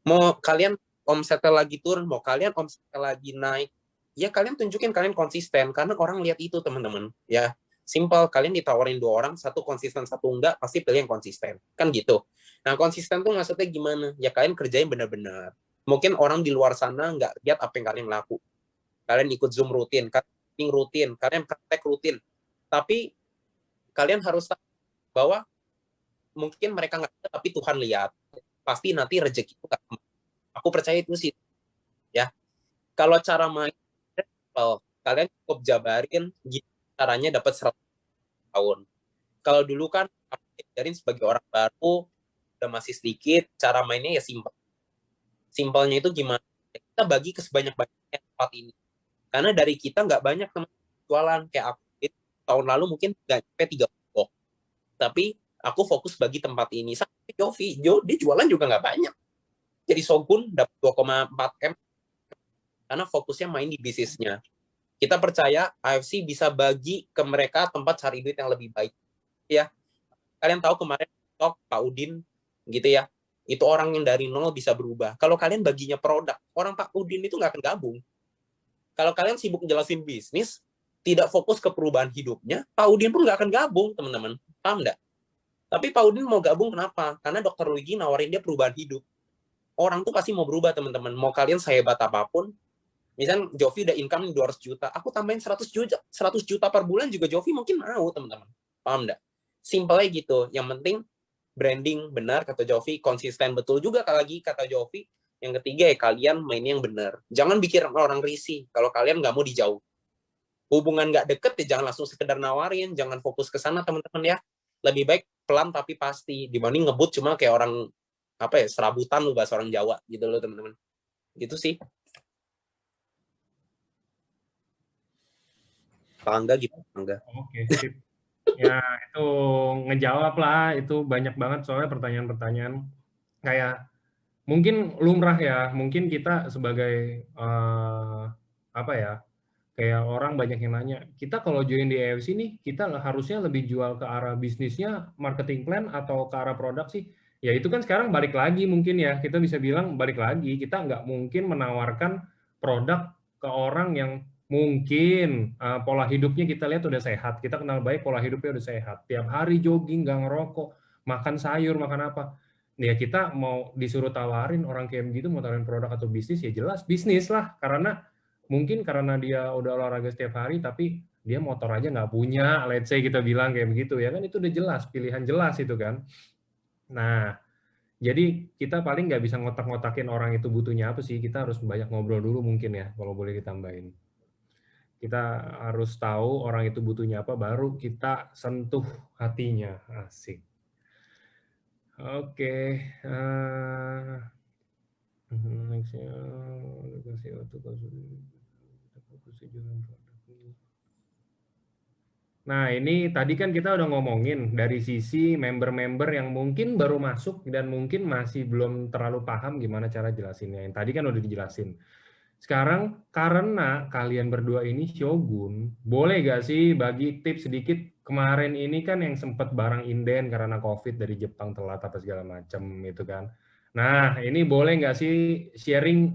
Mau kalian omsetnya lagi turun, mau kalian omsetnya lagi naik, ya kalian tunjukin kalian konsisten. Karena orang lihat itu teman-teman. Ya simple, kalian ditawarin 2 orang, satu konsisten, satu enggak, pasti pilih yang konsisten. Kan gitu. Nah, konsisten tuh maksudnya gimana? Ya kalian kerjain benar-benar. Mungkin orang di luar sana nggak lihat apa yang kalian laku. Kalian ikut Zoom rutin, kalian rutin, kalian praktek rutin. Tapi kalian harus tahu bahwa mungkin mereka nggak lihat, tapi Tuhan lihat. Pasti nanti rezeki itu aku percaya itu sih. Ya, kalau cara main, kalian cukup jabarin caranya dapat 100 tahun. Kalau dulu kan aku ajarin sebagai orang baru, udah masih sedikit, cara mainnya ya simpel. Simpelnya itu gimana? Kita bagi ke sebanyak-banyaknya tempat ini. Karena dari kita nggak banyak teman jualan. Kayak aku, tahun lalu mungkin nggak sampai 3 box. Tapi aku fokus bagi tempat ini. Sampai Jovi, dia jualan juga nggak banyak. Jadi Shogun dapat 2,4 M. Karena fokusnya main di bisnisnya. Kita percaya AFC bisa bagi ke mereka tempat cari duit yang lebih baik. Ya, kalian tahu kemarin Pak Udin gitu ya, itu orang yang dari nol bisa berubah. Kalau kalian baginya produk, orang Pak Udin itu nggak akan gabung. Kalau kalian sibuk jelasin bisnis, tidak fokus ke perubahan hidupnya, Pak Udin pun nggak akan gabung, teman-teman. Paham nggak? Tapi Pak Udin mau gabung kenapa? Karena Dr. Luigi nawarin dia perubahan hidup. Orang tuh pasti mau berubah, teman-teman. Mau kalian sehebat apapun, misal Jovi udah income 200 juta, aku tambahin 100 juta per bulan juga Jovi mungkin mau, teman-teman. Paham nggak? Simpelnya gitu. Yang penting branding benar kata Jovi, konsisten betul juga lagi kata Jovi. Yang ketiga ya kalian main yang benar. Jangan bikin orang risih kalau kalian nggak mau dijauh. Hubungan nggak deket ya jangan langsung sekedar nawarin, jangan fokus ke sana teman-teman ya. Lebih baik pelan tapi pasti dibanding ngebut cuma kayak orang apa ya serabutan lu bahasa orang Jawa gitu loh teman-teman. Gitu sih. Tangga gitu, Tangga. Oke, sip. Ya, itu ngejawab lah, itu banyak banget soalnya pertanyaan-pertanyaan. Kayak mungkin lumrah ya, mungkin kita sebagai apa ya, kayak orang banyak yang nanya, kita kalau join di AFC nih, kita harusnya lebih jual ke arah bisnisnya, marketing plan, atau ke arah produk sih? Ya itu kan sekarang balik lagi mungkin ya, kita bisa bilang balik lagi, kita nggak mungkin menawarkan produk ke orang yang mungkin pola hidupnya kita lihat udah sehat, kita kenal baik pola hidupnya udah sehat, tiap hari jogging, nggak ngerokok, makan sayur, makan apa. Ya kita mau disuruh tawarin orang kayak begitu, mau tawarin produk atau bisnis, ya jelas bisnis lah, karena mungkin karena dia udah olahraga setiap hari, tapi dia motor aja nggak punya, let's say kita bilang kayak begitu, ya kan itu udah jelas, pilihan jelas itu kan. Nah, jadi kita paling nggak bisa ngotak-ngotakin orang itu butuhnya apa sih, kita harus banyak ngobrol dulu mungkin ya, kalau boleh ditambahin. Kita harus tahu orang itu butuhnya apa, baru kita sentuh hatinya, asik. Oke. Nextnya kasih waktu fokus jualan produk. Nah, ini tadi kan kita udah ngomongin dari sisi member-member yang mungkin baru masuk dan mungkin masih belum terlalu paham gimana cara jelasinnya. Yang tadi kan udah dijelasin. Sekarang karena kalian berdua ini Shogun, boleh gak sih bagi tips sedikit? Kemarin ini kan yang sempat barang inden karena COVID dari Jepang telat apa segala macam itu kan. Nah, ini boleh nggak sih sharing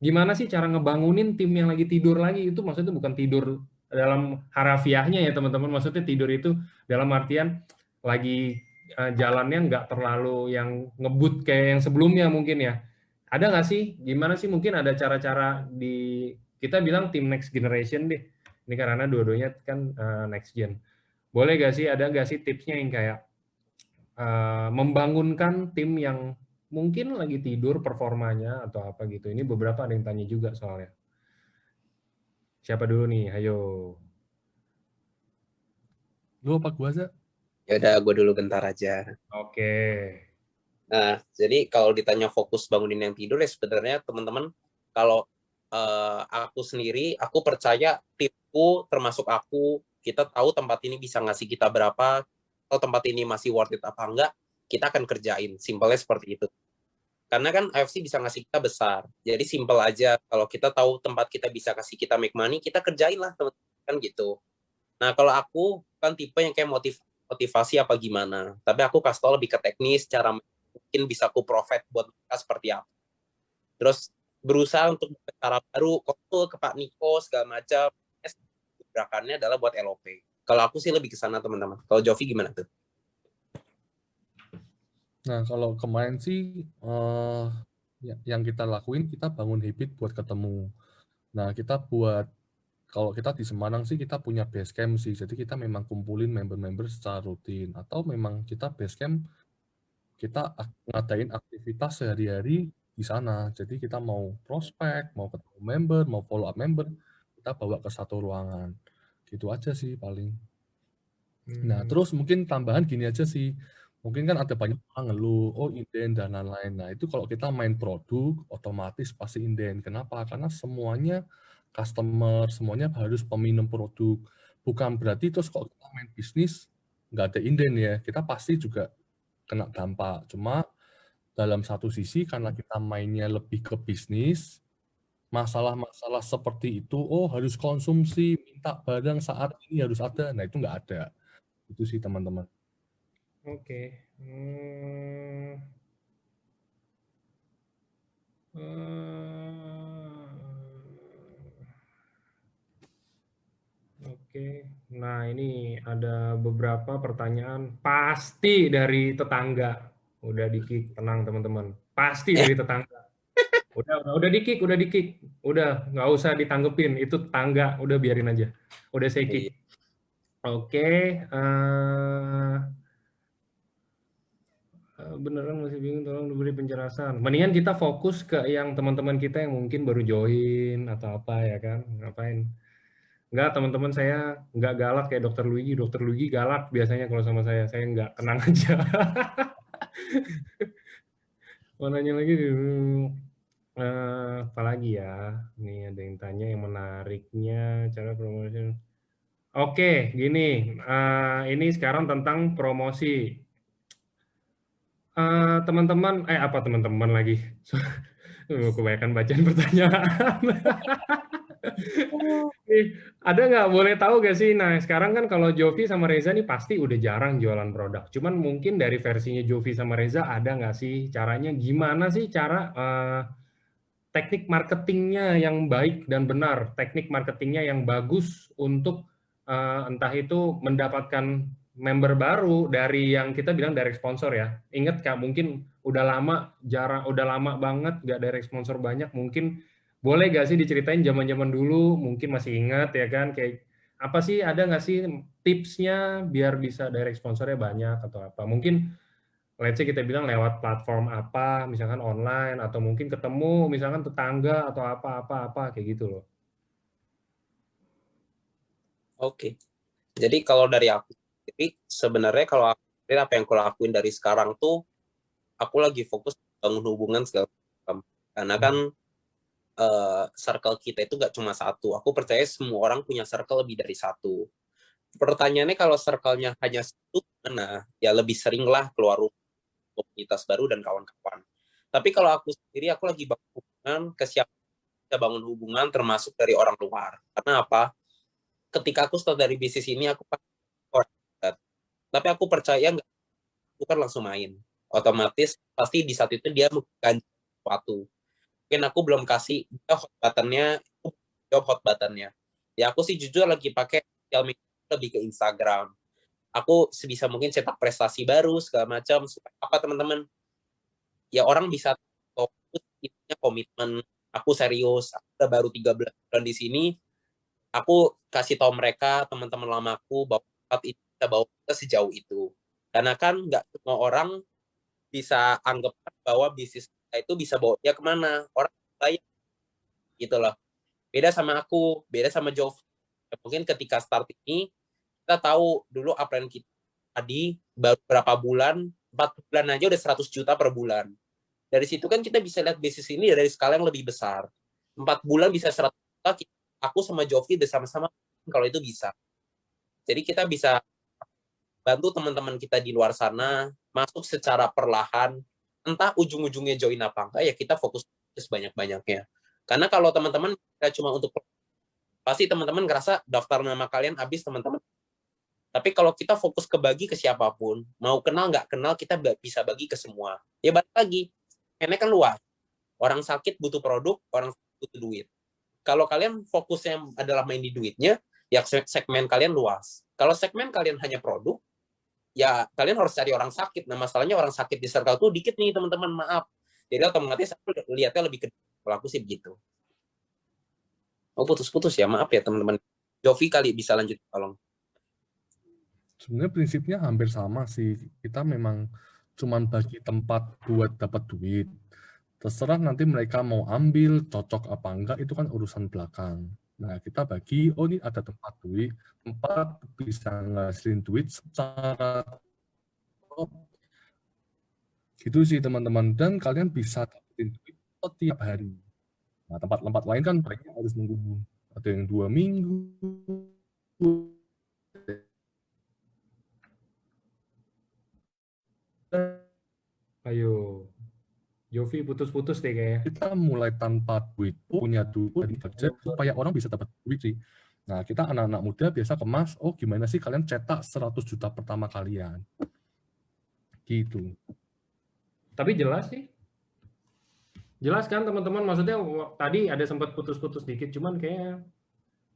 gimana sih cara ngebangunin tim yang lagi tidur lagi? Itu maksudnya bukan tidur dalam harafiahnya ya teman-teman, maksudnya tidur itu dalam artian lagi jalannya nggak terlalu yang ngebut kayak yang sebelumnya mungkin ya. Ada nggak sih? Gimana sih mungkin ada cara-cara di kita bilang tim next generation deh. Ini karena dua-duanya kan next gen. Boleh nggak sih ada nggak sih tipsnya yang kayak membangunkan tim yang mungkin lagi tidur performanya atau apa gitu. Ini beberapa ada yang tanya juga soalnya. Siapa dulu nih? Ayo. Lu apa gua aja? Ya udah, gue dulu bentar aja. Oke. Nah, jadi kalau ditanya fokus bangunin yang tidur ya sebenarnya teman-teman, kalau aku sendiri, aku percaya timku termasuk aku, kita tahu tempat ini bisa ngasih kita berapa, atau tempat ini masih worth it apa enggak, kita akan kerjain. Simpelnya seperti itu. Karena kan AFC bisa ngasih kita besar. Jadi simpel aja, kalau kita tahu tempat kita bisa kasih kita make money, kita kerjain lah teman-teman, kan gitu. Nah, kalau aku kan tipe yang kayak motivasi apa gimana. Tapi aku kasih tau lebih ke teknis, cara mungkin bisa aku provide buat mereka seperti apa. Terus berusaha untuk cara baru, konsul ke Pak Niko, segala macam. Gerakannya adalah buat LOP. Kalau aku sih lebih ke sana, teman-teman. Kalau Jovi gimana tuh? Nah, kalau kemarin sih yang kita lakuin, kita bangun habit buat ketemu. Nah, kita buat, kalau kita di Semarang sih kita punya base camp sih, jadi kita memang kumpulin member-member secara rutin, atau memang kita base camp, kita ngadain aktivitas sehari-hari di sana. Jadi kita mau prospek, mau ketemu member, mau follow up member, kita bawa ke satu ruangan. Gitu aja sih paling. Nah, terus mungkin tambahan gini aja sih. Mungkin kan ada banyak orang ngeluh, oh inden dan lain-lain. Nah, itu kalau kita main produk, otomatis pasti inden. Kenapa? Karena semuanya customer, semuanya harus peminum produk. Bukan berarti terus kalau kita main bisnis, nggak ada inden ya. Kita pasti juga kena dampak. Cuma dalam satu sisi, karena kita mainnya lebih ke bisnis, masalah-masalah seperti itu, oh harus konsumsi, minta barang saat ini harus ada. Nah, itu nggak ada. Itu sih teman-teman. Oke. Oke. Nah, ini ada beberapa pertanyaan pasti dari tetangga. Udah di-kick, tenang teman-teman. Pasti dari tetangga. Udah di-kick, udah di-kick. Udah, nggak usah ditanggepin. Itu tetangga, udah biarin aja. Udah saya kick. Oke. Beneran masih bingung, tolong diberi penjelasan. Mendingan kita fokus ke yang teman-teman kita yang mungkin baru join atau apa ya kan, ngapain. Enggak, teman-teman saya nggak galak kayak Dokter Luigi. Dokter Luigi galak biasanya kalau sama saya nggak, tenang aja. Mau nanya lagi, apalagi ya, nih ada yang tanya yang menariknya, cara promosi. Oke, gini, ini sekarang tentang promosi. Teman-teman, apa teman-teman lagi? Kebanyakan bacaan pertanyaan. Ada nggak, boleh tahu nggak sih? Nah, sekarang kan kalau Jovi sama Reza nih pasti udah jarang jualan produk. Cuman mungkin dari versinya Jovi sama Reza ada nggak sih caranya? Gimana sih cara teknik marketingnya yang baik dan benar, teknik marketingnya yang bagus untuk entah itu mendapatkan member baru dari yang kita bilang direct sponsor ya. Ingat Kak, mungkin udah lama banget nggak direct sponsor banyak, mungkin boleh nggak sih diceritain zaman-zaman dulu, mungkin masih ingat ya kan, kayak apa sih, ada nggak sih tipsnya biar bisa direct sponsornya banyak atau apa? Mungkin let's say kita bilang lewat platform apa, misalkan online, atau mungkin ketemu misalkan tetangga atau apa kayak gitu loh. Oke. Jadi kalau dari aku, jadi sebenarnya kalau aku Jadi apa yang aku lakuin dari sekarang tuh, aku lagi fokus bangun hubungan segala macam. Karena kan circle kita itu gak cuma satu. Aku percaya semua orang punya circle lebih dari satu. Pertanyaannya kalau circle-nya hanya satu, mana? Ya lebih sering lah keluar komunitas baru dan kawan-kawan. Tapi kalau aku sendiri, aku lagi bangun hubungan, bisa bangun hubungan termasuk dari orang luar. Karena apa? Ketika aku start dari bisnis ini, aku tapi aku percaya nggak, bukan langsung main. Otomatis pasti di saat itu dia melakukan sesuatu. Mungkin aku belum kasih hot button-nya, job hot button-nya. Ya aku sih jujur lagi pakai social media lebih ke Instagram. Aku sebisa mungkin cetak prestasi baru segala macam. Apa teman-teman? Ya orang bisa fokus, intinya komitmen. Aku serius. Aku udah baru 13 bulan di sini. Aku kasih tahu mereka, teman-teman lamaku, bahwa ini bisa bawa kita sejauh itu. Karena kan nggak semua orang bisa anggap bahwa bisnis kita itu bisa bawa dia kemana. Orang lain gitu loh. Beda sama aku, beda sama Jov. Mungkin ketika start ini, kita tahu dulu upline kita tadi baru berapa bulan, 4 bulan aja udah 100 juta per bulan. Dari situ kan kita bisa lihat bisnis ini dari skala yang lebih besar. 4 bulan bisa 100 juta, aku sama Jovi udah sama-sama kalau itu bisa. Jadi kita bisa bantu teman-teman kita di luar sana, masuk secara perlahan, entah ujung-ujungnya join apa enggak, ya kita fokus sebanyak-banyaknya. Karena kalau teman-teman cuma untuk, pasti teman-teman ngerasa daftar nama kalian habis teman-teman. Tapi kalau kita fokus ke siapapun, mau kenal nggak kenal, kita bisa bagi ke semua. Ya balik lagi, ini kan luas. Orang sakit butuh produk, orang sakit butuh duit. Kalau kalian fokusnya adalah main di duitnya, ya segmen kalian luas. Kalau segmen kalian hanya produk, ya kalian harus cari orang sakit. Nah masalahnya orang sakit di circle tuh dikit nih teman-teman, maaf. Jadi otomatis aku lihatnya lebih ke, kalau aku sih begitu. Oh putus-putus ya, maaf ya teman-teman. Jovi kali bisa lanjut, tolong. Sebenarnya prinsipnya hampir sama sih. Kita memang cuman bagi tempat buat dapat duit. Terserah nanti mereka mau ambil, cocok apa enggak, itu kan urusan belakang. Nah, kita bagi, oh ini ada tempat duit, tempat bisa ngasilin duit secara top. Gitu sih teman-teman. Dan kalian bisa dapetin duit setiap hari. Nah, tempat-tempat lain kan banyak harus nunggu. Ada yang 2 minggu. Ayo, Jovi putus-putus deh kayaknya. Kita mulai tanpa duit, punya duit dari budget supaya orang bisa dapat duit sih. Nah, kita anak-anak muda biasa kemas, oh gimana sih kalian cetak 100 juta pertama kalian. Gitu. Tapi jelas sih. Jelas kan teman-teman, maksudnya tadi ada sempat putus-putus dikit, cuman kayaknya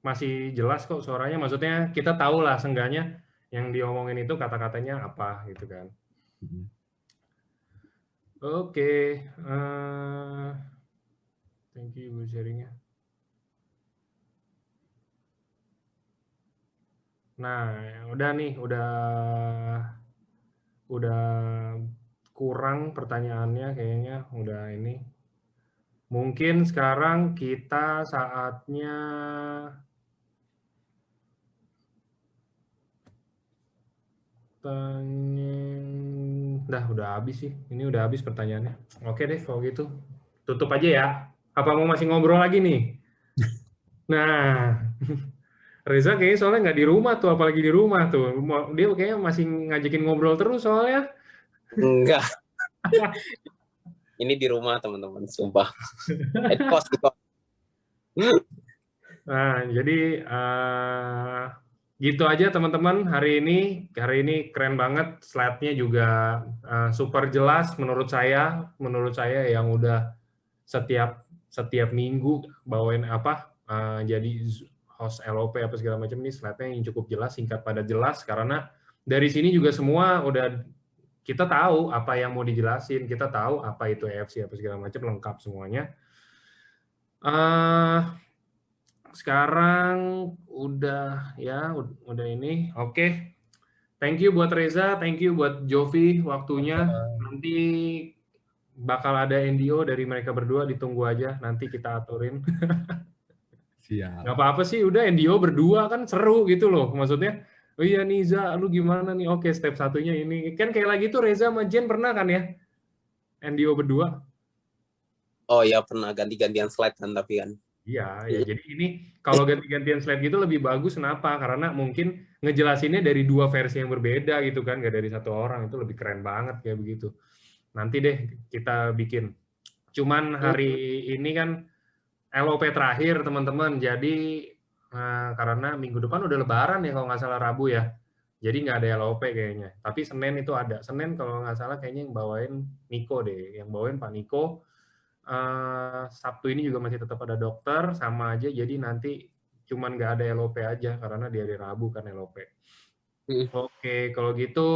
masih jelas kok suaranya. Maksudnya kita tahu lah seenggaknya yang diomongin itu kata-katanya apa gitu kan. Oke, thank you buat sharingnya. Nah, udah nih, udah kurang pertanyaannya kayaknya, udah ini. Mungkin sekarang kita saatnya udah habis sih. Ini udah habis pertanyaannya. Oke deh kalau gitu. Tutup aja ya. Apa mau masih ngobrol lagi nih? Nah, Reza kayaknya soalnya nggak di rumah tuh, apalagi di rumah tuh. Dia kayaknya masih ngajakin ngobrol terus soalnya. Enggak. Ini di rumah teman-teman, sumpah. Kos. Nah, jadi gitu aja teman-teman hari ini keren banget, slide-nya juga super jelas menurut saya yang udah setiap minggu bawain jadi host LOP apa segala macam, ini slide-nya yang cukup jelas, singkat padat jelas, karena dari sini juga semua udah kita tahu apa yang mau dijelasin, kita tahu apa itu EFC apa segala macam, lengkap semuanya. Sekarang udah ini. Oke. Thank you buat Reza, thank you buat Jovi waktunya. Nanti bakal ada NDO dari mereka berdua, ditunggu aja, nanti kita aturin. Siap. Nggak apa-apa sih, udah NDO berdua kan seru gitu loh. Maksudnya Oh iya Niza, lu gimana nih? Oke, step satunya ini. Kan kayak lagi tuh Reza sama Jen pernah kan ya? NDO berdua. Oh ya, pernah ganti-gantian slide kan, tapi kan. Iya, ya. Jadi ini kalau ganti-gantian slide gitu lebih bagus. Kenapa? Karena mungkin ngejelasinnya dari dua versi yang berbeda gitu kan, nggak dari satu orang. Itu lebih keren banget kayak begitu. Nanti deh kita bikin. Cuman hari ini kan LOP terakhir teman-teman. Jadi karena minggu depan udah Lebaran ya kalau nggak salah Rabu ya. Jadi nggak ada LOP kayaknya. Tapi Senin itu ada. Senin kalau nggak salah kayaknya yang bawain Niko deh. Yang bawain Pak Niko. Sabtu ini juga masih tetap ada dokter. Sama aja. Jadi nanti cuman nggak ada LOP aja. Karena di hari Rabu kan LOP. Oke, kalau gitu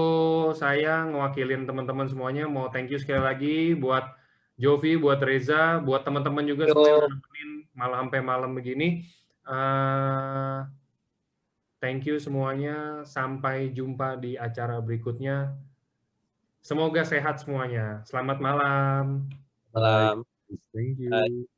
saya ngewakilin teman-teman semuanya. Mau thank you sekali lagi buat Jovi, buat Reza, buat teman-teman juga semua yang udah nemenin malam sampai malam begini. Thank you semuanya. Sampai jumpa di acara berikutnya. Semoga sehat semuanya. Selamat malam. Bye. Thank you.